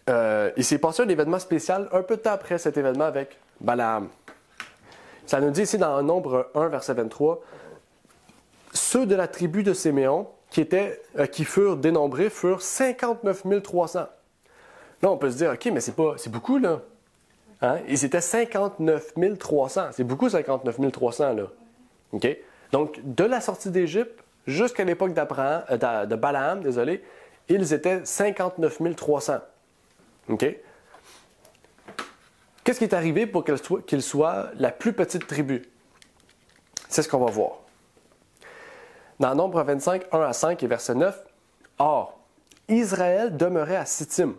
Il s'est passé un événement spécial un peu de temps après cet événement avec Balaam. Ça nous dit ici dans Nombre 1, verset 23, « ceux de la tribu de Siméon qui furent dénombrés furent 59 300. Là, on peut se dire, OK, mais c'est beaucoup, là. Hein? Ils étaient 59 300. C'est beaucoup, 59 300, là. OK? Donc, de la sortie d'Égypte jusqu'à l'époque de Balaam, désolé, ils étaient 59 300. OK? Qu'est-ce qui est arrivé pour qu'il soit la plus petite tribu? C'est ce qu'on va voir. Dans Nombre 25, 1 à 5 et verset 9, « Or, Israël demeurait à Sittim,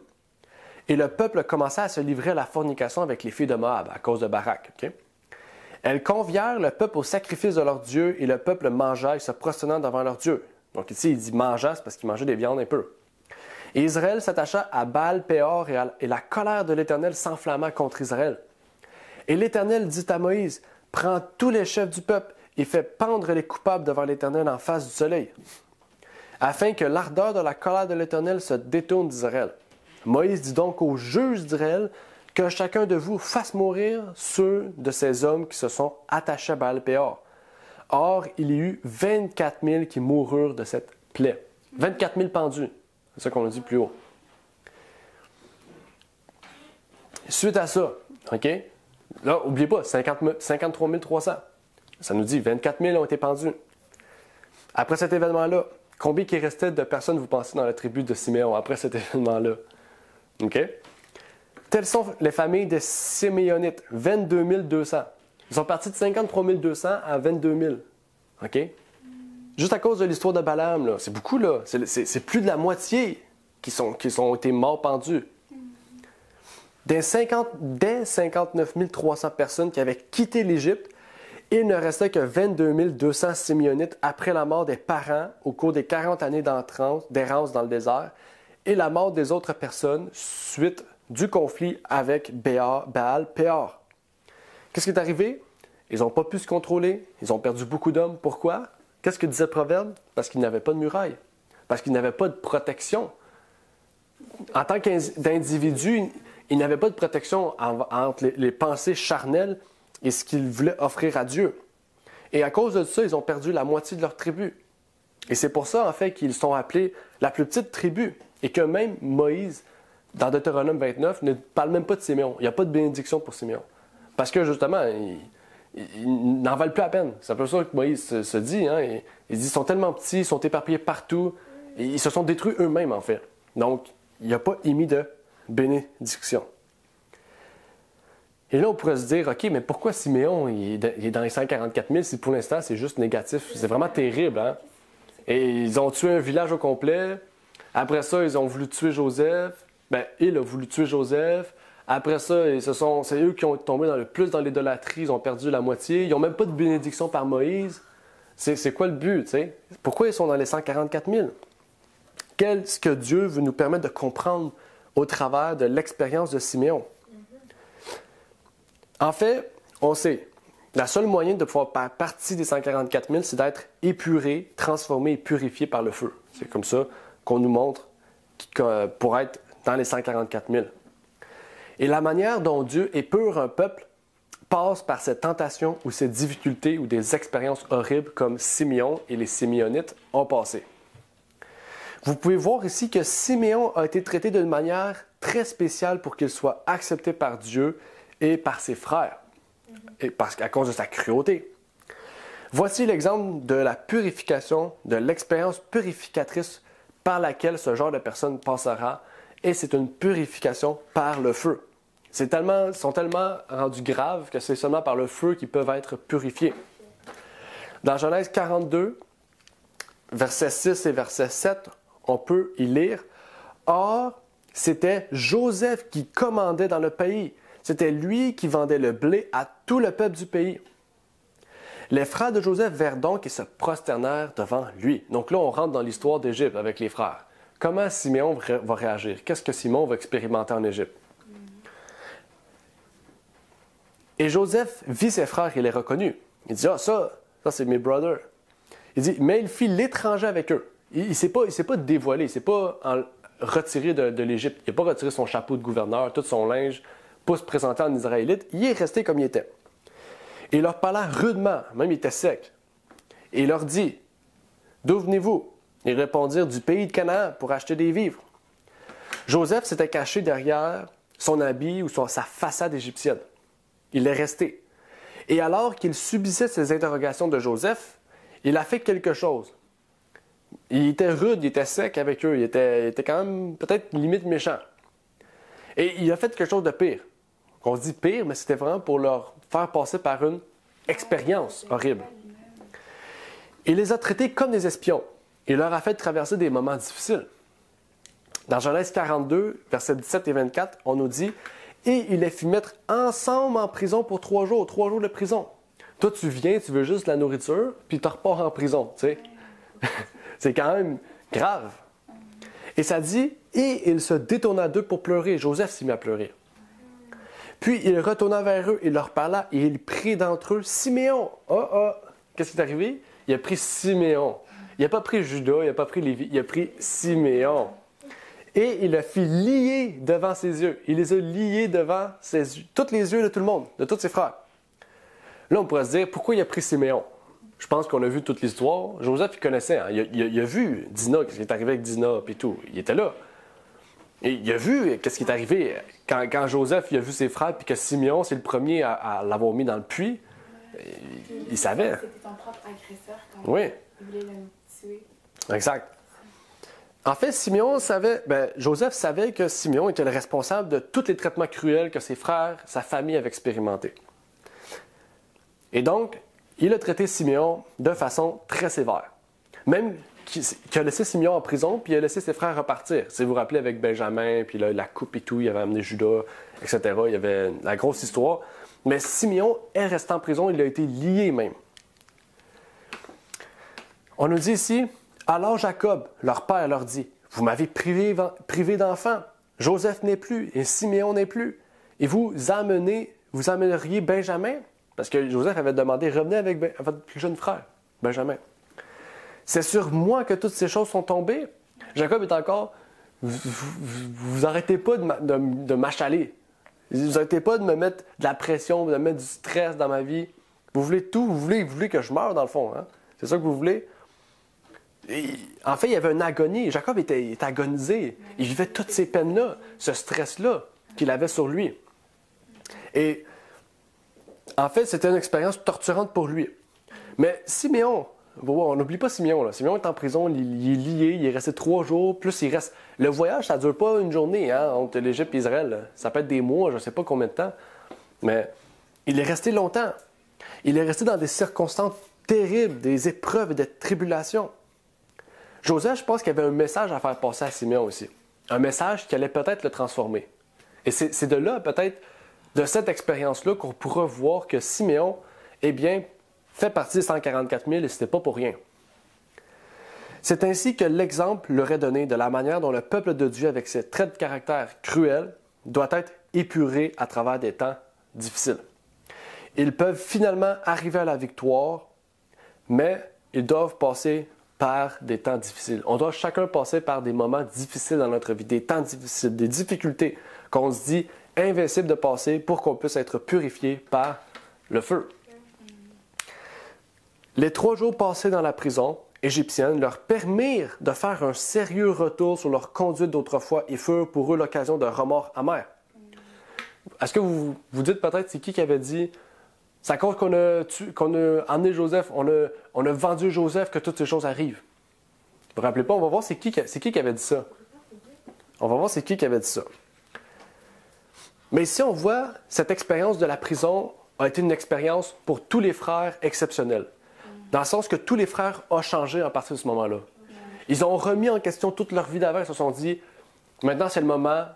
et le peuple commença à se livrer à la fornication avec les filles de Moab à cause de Barak. Okay? Elles convièrent le peuple au sacrifice de leur Dieu, et le peuple mangea et se prosternant devant leur Dieu. » Donc ici, il dit « mangea », c'est parce qu'il mangeait des viandes un peu. « Et Israël s'attacha à Baal-Péor, et la colère de l'Éternel s'enflamma contre Israël. Et l'Éternel dit à Moïse, « Prends tous les chefs du peuple, et fait pendre les coupables devant l'Éternel en face du soleil, afin que l'ardeur de la colère de l'Éternel se détourne d'Israël. Moïse dit donc aux juges d'Israël que chacun de vous fasse mourir ceux de ces hommes qui se sont attachés à Baal-Péor. Or, il y eut 24 000 qui moururent de cette plaie. 24 000 pendus. C'est ça qu'on a dit plus haut. Suite à ça, OK? Là, n'oubliez pas, 53 300. Ça nous dit 24 000 ont été pendus. Après cet événement-là, combien il restait de personnes, vous pensez, dans la tribu de Siméon après cet événement-là? OK? Telles sont les familles des Siméonites, 22 200. Ils sont partis de 53 200 à 22 000. OK? Juste à cause de l'histoire de Balaam, là, c'est beaucoup, là. C'est plus de la moitié qui sont été morts pendus. Dès 59 300 personnes qui avaient quitté l'Égypte, il ne restait que 22 200 Siméonites après la mort des parents au cours des 40 années d'errance dans le désert et la mort des autres personnes suite du conflit avec Baal-Péor. Qu'est-ce qui est arrivé? Ils n'ont pas pu se contrôler. Ils ont perdu beaucoup d'hommes. Pourquoi? Qu'est-ce que disait le proverbe? Parce qu'ils n'avaient pas de muraille. Parce qu'ils n'avaient pas de protection. En tant qu'individus, ils n'avaient pas de protection entre les pensées charnelles et ce qu'ils voulaient offrir à Dieu. Et à cause de ça, ils ont perdu la moitié de leur tribu. Et c'est pour ça, en fait, qu'ils sont appelés la plus petite tribu. Et que même Moïse, dans Deutéronome 29, ne parle même pas de Siméon. Il n'y a pas de bénédiction pour Siméon. Parce que, justement, ils n'en valent plus la peine. C'est un peu ça que Moïse se dit. Hein? Il dit, ils sont tellement petits, ils sont éparpillés partout. Et ils se sont détruits eux-mêmes, en fait. Donc, il n'y a pas émis de bénédiction. Et là, on pourrait se dire, OK, mais pourquoi Siméon il est dans les 144 000 si pour l'instant c'est juste négatif? C'est vraiment terrible, hein? Et ils ont tué un village au complet. Après ça, ils ont voulu tuer Joseph. Il a voulu tuer Joseph. Après ça, c'est eux qui ont tombé le plus dans l'idolâtrie. Ils ont perdu la moitié. Ils n'ont même pas de bénédiction par Moïse. C'est quoi le but, tu sais? Pourquoi ils sont dans les 144 000? Qu'est-ce que Dieu veut nous permettre de comprendre au travers de l'expérience de Siméon? En fait, on sait, la seule moyen de pouvoir faire partie des 144 000, c'est d'être épuré, transformé et purifié par le feu. C'est comme ça qu'on nous montre pour être dans les 144 000. Et la manière dont Dieu épure un peuple passe par cette tentation ou ces difficultés ou des expériences horribles comme Siméon et les Siméonites ont passé. Vous pouvez voir ici que Siméon a été traité d'une manière très spéciale pour qu'il soit accepté par Dieu et par ses frères, et à cause de sa cruauté. Voici l'exemple de la purification, de l'expérience purificatrice par laquelle ce genre de personne passera, et c'est une purification par le feu. Ils sont tellement rendus graves que c'est seulement par le feu qu'ils peuvent être purifiés. Dans Genèse 42, versets 6 et verset 7, on peut y lire « Or, c'était Joseph qui commandait dans le pays. C'était lui qui vendait le blé à tout le peuple du pays. Les frères de Joseph vinrent donc et se prosternèrent devant lui. » Donc là, on rentre dans l'histoire d'Égypte avec les frères. Comment Siméon va réagir? Qu'est-ce que Simon va expérimenter en Égypte? Et Joseph vit ses frères et les reconnut. Il dit, ça c'est mes brothers. Il dit, mais il fit l'étranger avec eux. Il ne s'est pas dévoilé, il ne s'est pas retiré de l'Égypte. Il n'a pas retiré son chapeau de gouverneur, tout son linge, pour se présenter en Israélite. Il est resté comme il était. Et il leur parla rudement, même il était sec. Et il leur dit, D'où venez-vous? Ils répondirent du pays de Canaan pour acheter des vivres. Joseph s'était caché derrière son habit ou sa façade égyptienne. Il est resté. Et alors qu'il subissait ces interrogations de Joseph, il a fait quelque chose. Il était rude, il était sec avec eux, il était quand même peut-être limite méchant. Et il a fait quelque chose de pire. On se dit pire, mais c'était vraiment pour leur faire passer par une expérience horrible. Il les a traités comme des espions. Il leur a fait traverser des moments difficiles. Dans Genèse 42, versets 17 et 24, on nous dit « Et il les fit mettre ensemble en prison pour 3 jours de prison. » Toi, tu viens, tu veux juste de la nourriture, puis tu repars en prison, tu sais. C'est quand même grave. Et ça dit « Et il se détourna d'eux pour pleurer. » Joseph s'est mis à pleurer. Puis il retourna vers eux et leur parla, et il prit d'entre eux Siméon. Qu'est-ce qui est arrivé? Il a pris Siméon. Il n'a pas pris Judas, il n'a pas pris Lévi, il a pris Siméon. Et il a fait lier devant ses yeux. Il les a liés devant ses yeux, tous les yeux de tout le monde, de tous ses frères. Là, on pourrait se dire, pourquoi il a pris Siméon? Je pense qu'on a vu toute l'histoire. Joseph, il connaissait. Hein? Il a vu Dina, ce qui est arrivé avec Dina, puis tout. Il était là. Et il a vu ce qui est arrivé quand Joseph il a vu ses frères, puis que Siméon, c'est le premier à l'avoir mis dans le puits. Il savait. C'était ton propre agresseur quand oui. Il voulait le tuer. Exact. En fait, Joseph savait que Siméon était le responsable de tous les traitements cruels que ses frères, sa famille avaient expérimentés. Et donc, il a traité Siméon de façon très sévère. Même qu'il a laissé Siméon en prison, puis il a laissé ses frères repartir. Si vous vous rappelez avec Benjamin, puis la coupe et tout, il avait amené Judas, etc. Il y avait la grosse histoire. Mais Siméon est resté en prison, il a été lié même. On nous dit ici, alors Jacob, leur père, leur dit, vous m'avez privé d'enfants, Joseph n'est plus et Siméon n'est plus, et vous amèneriez Benjamin, parce que Joseph avait demandé, revenez avec votre plus jeune frère, Benjamin. C'est sur moi que toutes ces choses sont tombées. Jacob est encore, vous arrêtez pas de m'achaler. Vous n'arrêtez pas de me mettre de la pression, de me mettre du stress dans ma vie. Vous voulez tout, vous voulez que je meure dans le fond. Hein? C'est ça que vous voulez? Et, en fait, il y avait une agonie. Jacob était agonisé. Il vivait toutes ces peines-là, ce stress-là qu'il avait sur lui. Et en fait, c'était une expérience torturante pour lui. Mais Siméon, on n'oublie pas Siméon. Là. Siméon est en prison, il est lié, il est resté 3 jours, plus il reste... Le voyage, ça ne dure pas une journée hein, entre l'Égypte et Israël. Ça peut être des mois, je ne sais pas combien de temps. Mais il est resté longtemps. Il est resté dans des circonstances terribles, des épreuves et des tribulations. Joseph, je pense qu'il y avait un message à faire passer à Siméon aussi. Un message qui allait peut-être le transformer. Et c'est de là, peut-être, de cette expérience-là, qu'on pourra voir que Siméon, eh bien, fait partie des 144 000 et ce n'était pas pour rien. C'est ainsi que l'exemple leur est donné de la manière dont le peuple de Dieu, avec ses traits de caractère cruels, doit être épuré à travers des temps difficiles. Ils peuvent finalement arriver à la victoire, mais ils doivent passer par des temps difficiles. On doit chacun passer par des moments difficiles dans notre vie, des temps difficiles, des difficultés qu'on se dit invincibles de passer pour qu'on puisse être purifié par le feu. Les 3 jours passés dans la prison égyptienne leur permirent de faire un sérieux retour sur leur conduite d'autrefois et furent pour eux l'occasion d'un remords amer. Est-ce que vous dites peut-être c'est qui avait dit c'est à cause qu'on a amené Joseph, on a vendu Joseph que toutes ces choses arrivent? Vous vous rappelez pas, on va voir c'est qui qui avait dit ça. On va voir c'est qui avait dit ça. Mais ici, on voit cette expérience de la prison a été une expérience pour tous les frères exceptionnelle. Dans le sens que tous les frères ont changé à partir de ce moment-là. Ils ont remis en question toute leur vie d'avant. Ils se sont dit, maintenant c'est le moment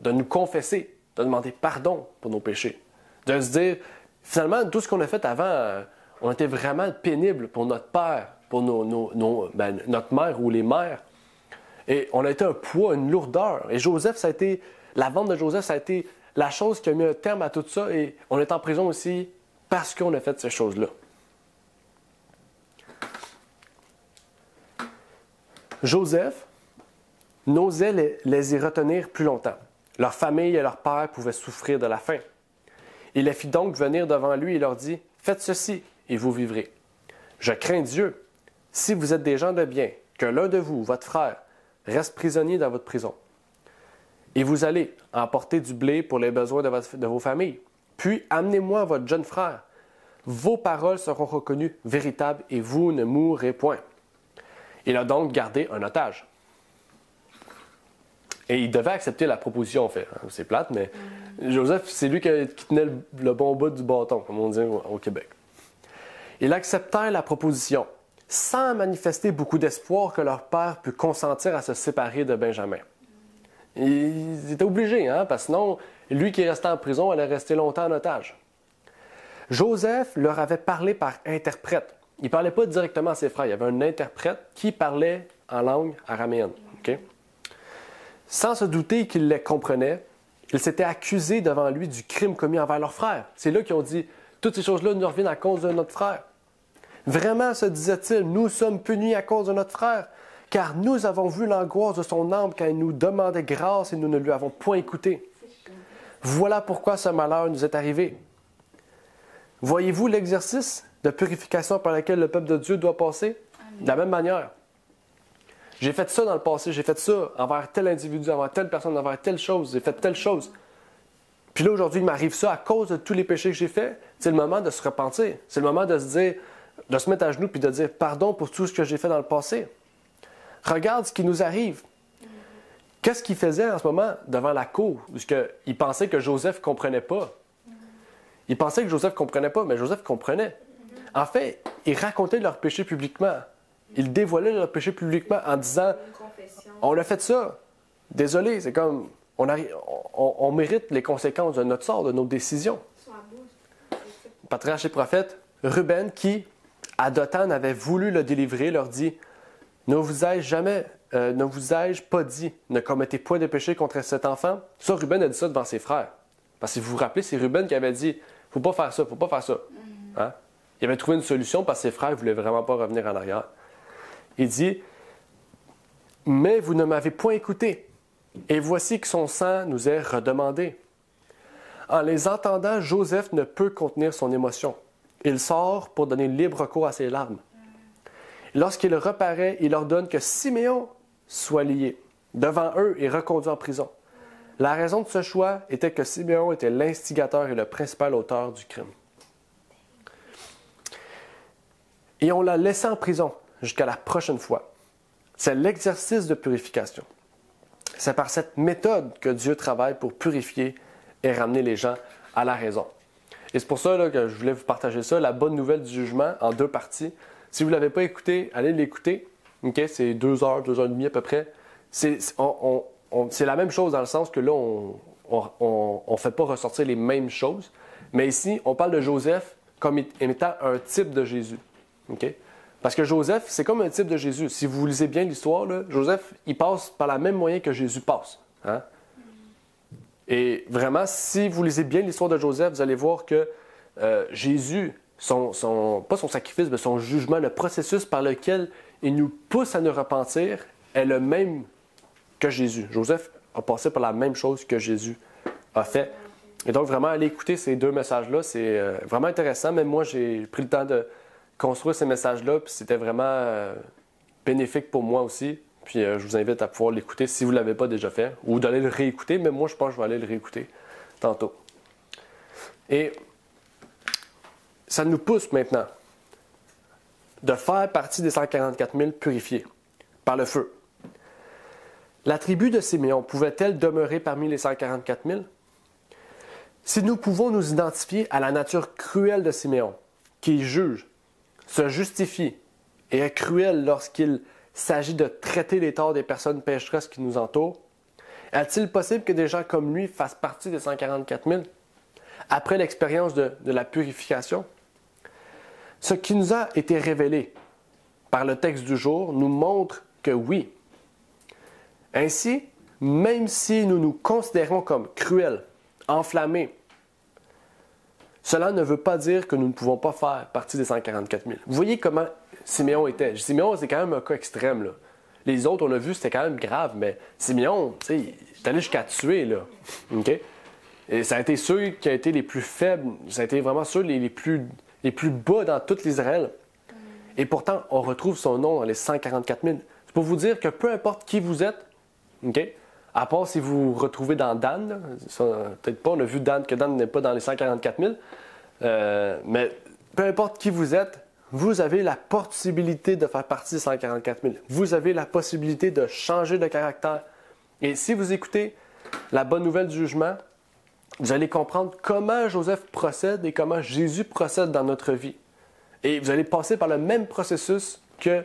de nous confesser, de demander pardon pour nos péchés. De se dire, finalement, tout ce qu'on a fait avant, on était vraiment pénible pour notre père, pour notre mère ou les mères. Et on a été un poids, une lourdeur. Et Joseph, la vente de Joseph, ça a été la chose qui a mis un terme à tout ça. Et on est en prison aussi parce qu'on a fait ces choses-là. Joseph n'osait les y retenir plus longtemps. Leur famille et leur père pouvaient souffrir de la faim. Il les fit donc venir devant lui et leur dit « Faites ceci et vous vivrez. Je crains Dieu. si vous êtes des gens de bien, que l'un de vous, votre frère, reste prisonnier dans votre prison, et vous allez emporter du blé pour les besoins de vos familles, puis amenez-moi votre jeune frère, vos paroles seront reconnues véritables et vous ne mourrez point. Il a donc gardé un otage. Et il devait accepter la proposition, en fait. C'est plate, mais Joseph, c'est lui qui tenait le bon bout du bâton, comme on dit au Québec. Ils acceptèrent la proposition, sans manifester beaucoup d'espoir que leur père pût consentir à se séparer de Benjamin. Ils étaient obligés, parce que sinon, lui qui restait en prison allait rester longtemps en otage. Joseph leur avait parlé par interprète. Il ne parlait pas directement à ses frères. Il y avait un interprète qui parlait en langue araméenne. Okay? Sans se douter qu'il les comprenait, ils s'étaient accusés devant lui du crime commis envers leur frère. C'est là qu'ils ont dit « Toutes ces choses-là nous reviennent à cause de notre frère. » Vraiment, se disait-il, nous sommes punis à cause de notre frère, car nous avons vu l'angoisse de son âme quand il nous demandait grâce et nous ne lui avons point écouté. Voilà pourquoi ce malheur nous est arrivé. Voyez-vous l'exercice de purification par lequel le peuple de Dieu doit passer? De la même manière. J'ai fait ça dans le passé, j'ai fait ça envers tel individu, envers telle personne, envers telle chose, j'ai fait telle chose. Puis là, aujourd'hui, il m'arrive ça à cause de tous les péchés que j'ai faits. C'est le moment de se repentir. C'est le moment de se dire, de se mettre à genoux puis de dire pardon pour tout ce que j'ai fait dans le passé. Regarde ce qui nous arrive. Qu'est-ce qu'il faisait en ce moment devant la cour? Parce qu'il pensait que Joseph ne comprenait pas. Il pensait que Joseph ne comprenait pas, mais Joseph comprenait. En fait, il racontait leurs péchés publiquement. Il dévoilait leurs péchés publiquement en disant « On a fait ça. Désolé, c'est comme... On mérite les conséquences de notre sort, de nos décisions. » Patriarche et prophète, Ruben, qui, à Dothan, avait voulu le délivrer, leur dit « Ne vous ai-je pas dit, ne commettez point de péché contre cet enfant? » Ça, Ruben a dit ça devant ses frères. Parce que vous vous rappelez, c'est Ruben qui avait dit « Faut pas faire ça, faut pas faire ça. » Hein? Il avait trouvé une solution parce que ses frères ne voulaient vraiment pas revenir en arrière. Il dit « Mais vous ne m'avez point écouté, et voici que son sang nous est redemandé. » En les entendant, Joseph ne peut contenir son émotion. Il sort pour donner libre cours à ses larmes. Lorsqu'il reparaît, il ordonne que Siméon soit lié devant eux et reconduit en prison. La raison de ce choix était que Siméon était l'instigateur et le principal auteur du crime. Et on l'a laissé en prison jusqu'à la prochaine fois. C'est l'exercice de purification. C'est par cette méthode que Dieu travaille pour purifier et ramener les gens à la raison. Et c'est pour ça là, que je voulais vous partager ça, la bonne nouvelle du jugement, en 2 parties. Si vous ne l'avez pas écouté, allez l'écouter. Okay? C'est 2 heures, 2 heures et demie à peu près. C'est la même chose dans le sens que là, on ne fait pas ressortir les mêmes choses. Mais ici, on parle de Joseph comme étant un type de Jésus. Okay? Parce que Joseph, c'est comme un type de Jésus. Si vous lisez bien l'histoire, là, Joseph, il passe par la même moyen que Jésus passe. Hein? Et vraiment, si vous lisez bien l'histoire de Joseph, vous allez voir que Jésus, pas son sacrifice, mais son jugement, le processus par lequel il nous pousse à nous repentir, est le même que Jésus. Joseph a passé par la même chose que Jésus a fait. Et donc, vraiment, aller écouter ces 2 messages-là, c'est vraiment intéressant. Même moi, j'ai pris le temps de construire ces messages-là, puis c'était vraiment bénéfique pour moi aussi. Puis je vous invite à pouvoir l'écouter si vous ne l'avez pas déjà fait, ou d'aller le réécouter. Mais moi, je pense que je vais aller le réécouter tantôt. Et ça nous pousse maintenant de faire partie des 144 000 purifiés par le feu. La tribu de Siméon pouvait-elle demeurer parmi les 144 000? Si nous pouvons nous identifier à la nature cruelle de Siméon, qui juge, se justifie et est cruel lorsqu'il s'agit de traiter les torts des personnes pécheresses qui nous entourent, est-il possible que des gens comme lui fassent partie des 144 000 après l'expérience de la purification? Ce qui nous a été révélé par le texte du jour nous montre que oui. Ainsi, même si nous nous considérons comme cruels, enflammés, cela ne veut pas dire que nous ne pouvons pas faire partie des 144 000. Vous voyez comment Siméon était. Siméon, c'est quand même un cas extrême. Là. Les autres, on l'a vu, c'était quand même grave, mais Siméon, tu sais, il est allé jusqu'à tuer. Là. Okay? Et ça a été ceux qui ont été les plus faibles, ça a été vraiment ceux les plus bas dans toute l'Israël. Et pourtant, on retrouve son nom dans les 144 000. C'est pour vous dire que peu importe qui vous êtes, OK? À part si vous vous retrouvez dans Dan, là, ça, peut-être pas, on a vu Dan, que Dan n'est pas dans les 144 000, mais peu importe qui vous êtes, vous avez la possibilité de faire partie des 144 000. Vous avez la possibilité de changer de caractère. Et si vous écoutez la bonne nouvelle du jugement, vous allez comprendre comment Joseph procède et comment Jésus procède dans notre vie. Et vous allez passer par le même processus que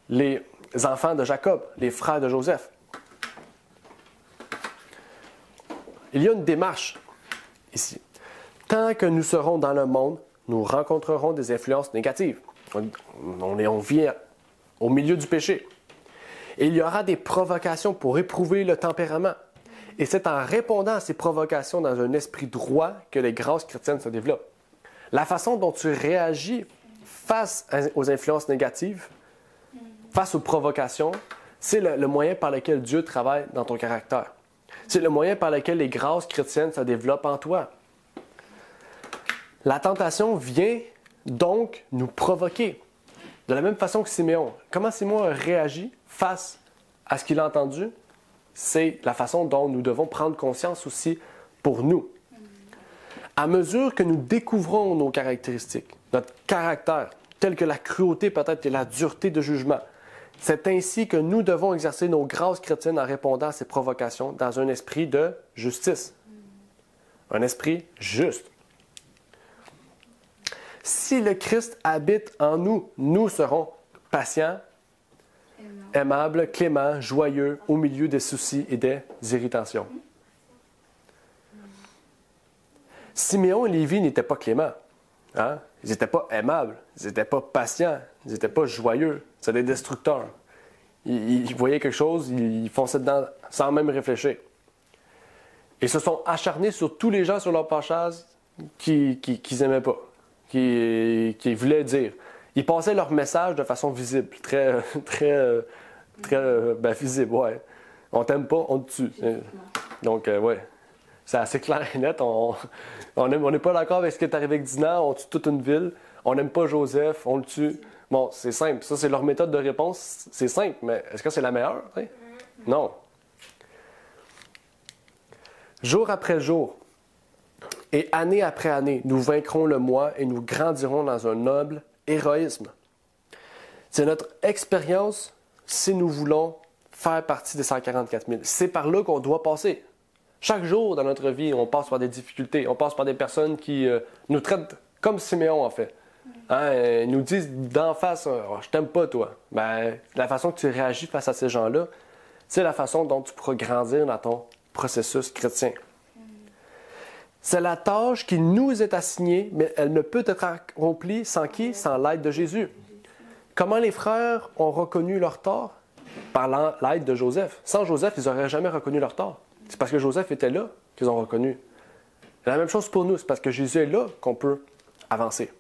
les enfants de Jacob, les frères de Joseph. Il y a une démarche ici. Tant que nous serons dans le monde, nous rencontrerons des influences négatives. On vit au milieu du péché. Et il y aura des provocations pour éprouver le tempérament. Et c'est en répondant à ces provocations dans un esprit droit que les grâces chrétiennes se développent. La façon dont tu réagis face aux influences négatives, face aux provocations, c'est le moyen par lequel Dieu travaille dans ton caractère. C'est le moyen par lequel les grâces chrétiennes se développent en toi. La tentation vient donc nous provoquer. De la même façon que Siméon. Comment Siméon a réagi face à ce qu'il a entendu? C'est la façon dont nous devons prendre conscience aussi pour nous. À mesure que nous découvrons nos caractéristiques, notre caractère, tel que la cruauté peut-être et la dureté de jugement, c'est ainsi que nous devons exercer nos grâces chrétiennes en répondant à ces provocations dans un esprit de justice. Un esprit juste. Si le Christ habite en nous, nous serons patients, aimables, cléments, joyeux, au milieu des soucis et des irritations. Siméon et Lévi n'étaient pas cléments. Hein? Ils n'étaient pas aimables, ils n'étaient pas patients, ils n'étaient pas joyeux. C'est des destructeurs. Ils voyaient quelque chose, ils fonçaient dedans sans même réfléchir. Ils se sont acharnés sur tous les gens sur leur passage qu'ils n'aimaient pas, qu'ils voulaient dire. Ils passaient leur message de façon visible, très visible, ouais. On t'aime pas, on te tue. Donc, ouais, c'est assez clair et net. On n'est pas d'accord avec ce qui est arrivé avec Dinah, on tue toute une ville. On n'aime pas Joseph, on le tue. Bon, c'est simple. Ça, c'est leur méthode de réponse. C'est simple, mais est-ce que c'est la meilleure? Hein? Non. Jour après jour et année après année, nous vaincrons le moi et nous grandirons dans un noble héroïsme. C'est notre expérience si nous voulons faire partie des 144 000. C'est par là qu'on doit passer. Chaque jour dans notre vie, on passe par des difficultés. On passe par des personnes qui nous traitent comme Siméon, en fait. Hein, ils nous disent d'en face, oh, je t'aime pas, toi. Ben, la façon que tu réagis face à ces gens-là, c'est la façon dont tu pourras grandir dans ton processus chrétien. C'est la tâche qui nous est assignée, mais elle ne peut être accomplie sans qui? Sans l'aide de Jésus. Comment les frères ont reconnu leur tort? Par l'aide de Joseph. Sans Joseph, ils n'auraient jamais reconnu leur tort. C'est parce que Joseph était là qu'ils ont reconnu. C'est la même chose pour nous. C'est parce que Jésus est là qu'on peut avancer.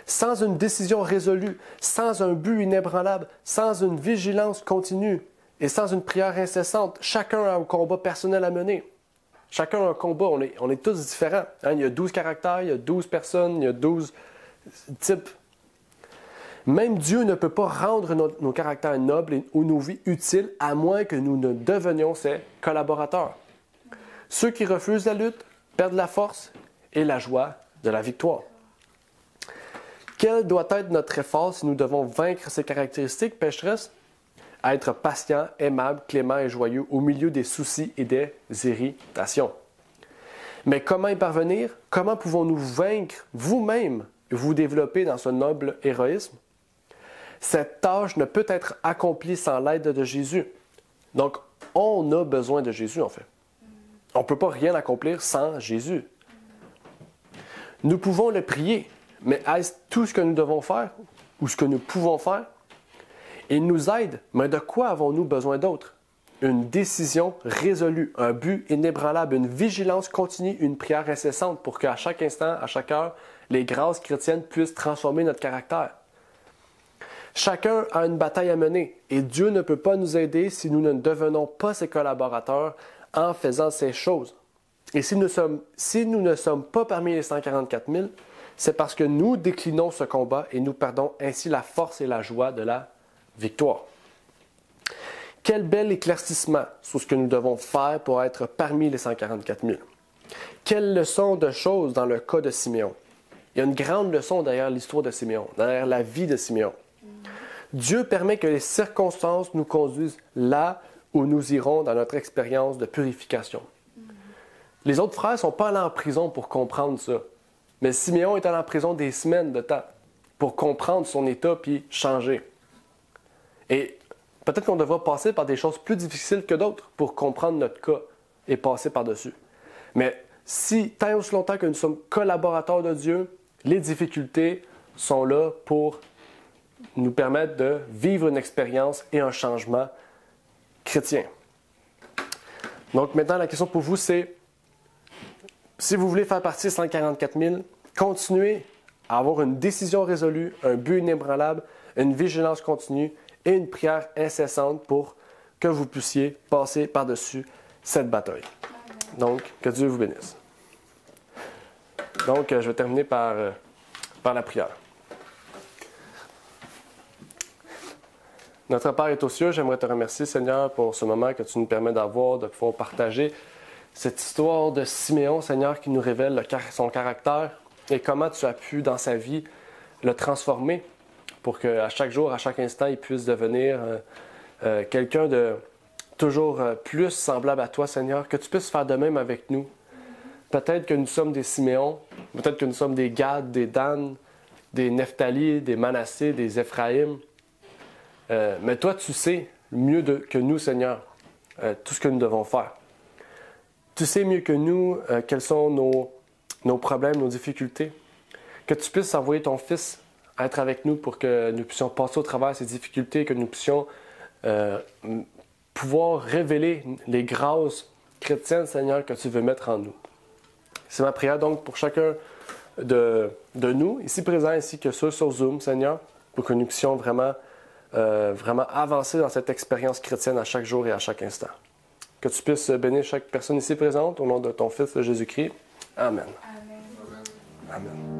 Sans une décision résolue, sans un but inébranlable, sans une vigilance continue et sans une prière incessante, chacun a un combat personnel à mener. Chacun a un combat, on est tous différents. Hein? Il y a 12 caractères, il y a 12 personnes, il y a 12 types. Même Dieu ne peut pas rendre nos caractères nobles ou nos vies utiles à moins que nous ne devenions ses collaborateurs. Ceux qui refusent la lutte perdent la force et la joie de la victoire. Quel doit être notre effort si nous devons vaincre ces caractéristiques pécheresses? Être patient, aimable, clément et joyeux au milieu des soucis et des irritations. Mais comment y parvenir? Comment pouvons-nous vaincre vous-même et vous développer dans ce noble héroïsme? Cette tâche ne peut être accomplie sans l'aide de Jésus. Donc, on a besoin de Jésus, en fait. On ne peut pas rien accomplir sans Jésus. Nous pouvons le prier, mais est-ce tout ce que nous devons faire ou ce que nous pouvons faire? Il nous aide, mais de quoi avons-nous besoin d'autre? Une décision résolue, un but inébranlable, une vigilance continue, une prière incessante pour qu'à chaque instant, à chaque heure, les grâces chrétiennes puissent transformer notre caractère. Chacun a une bataille à mener et Dieu ne peut pas nous aider si nous ne devenons pas ses collaborateurs en faisant ces choses. Et si nous ne sommes pas parmi les 144 000, c'est parce que nous déclinons ce combat et nous perdons ainsi la force et la joie de la victoire. Quel bel éclaircissement sur ce que nous devons faire pour être parmi les 144 000. Quelle leçon de choses dans le cas de Siméon. Il y a une grande leçon derrière l'histoire de Siméon, derrière la vie de Siméon. Dieu permet que les circonstances nous conduisent là où nous irons dans notre expérience de purification. Les autres frères ne sont pas allés en prison pour comprendre ça. Mais Siméon est allé en prison des semaines de temps pour comprendre son état puis changer. Et peut-être qu'on devra passer par des choses plus difficiles que d'autres pour comprendre notre cas et passer par-dessus. Mais si tant et aussi longtemps que nous sommes collaborateurs de Dieu, les difficultés sont là pour nous permettre de vivre une expérience et un changement chrétien. Donc maintenant, la question pour vous, c'est si vous voulez faire partie des 144 000, continuez à avoir une décision résolue, un but inébranlable, une vigilance continue et une prière incessante pour que vous puissiez passer par-dessus cette bataille. Donc, que Dieu vous bénisse. Donc, je vais terminer par la prière. Notre Père est aux cieux, j'aimerais te remercier, Seigneur, pour ce moment que tu nous permets d'avoir, de pouvoir partager cette histoire de Siméon, Seigneur, qui nous révèle son caractère et comment tu as pu, dans sa vie, le transformer pour qu'à chaque jour, à chaque instant, il puisse devenir quelqu'un de toujours plus semblable à toi, Seigneur, que tu puisses faire de même avec nous. Peut-être que nous sommes des Siméons, peut-être que nous sommes des Gad, des Dan, des Nephtali, des Manassé, des Éphraïm. Mais toi, tu sais mieux que nous, Seigneur, tout ce que nous devons faire. Tu sais mieux que nous quels sont nos problèmes, nos difficultés. Que tu puisses envoyer ton Fils être avec nous pour que nous puissions passer au travers de ces difficultés, que nous puissions pouvoir révéler les grâces chrétiennes, Seigneur, que tu veux mettre en nous. C'est ma prière donc pour chacun de nous, ici présents, ainsi que ceux sur Zoom, Seigneur, pour que nous puissions vraiment avancer dans cette expérience chrétienne à chaque jour et à chaque instant. Que tu puisses bénir chaque personne ici présente au nom de ton Fils Jésus-Christ. Amen. Amen. Amen.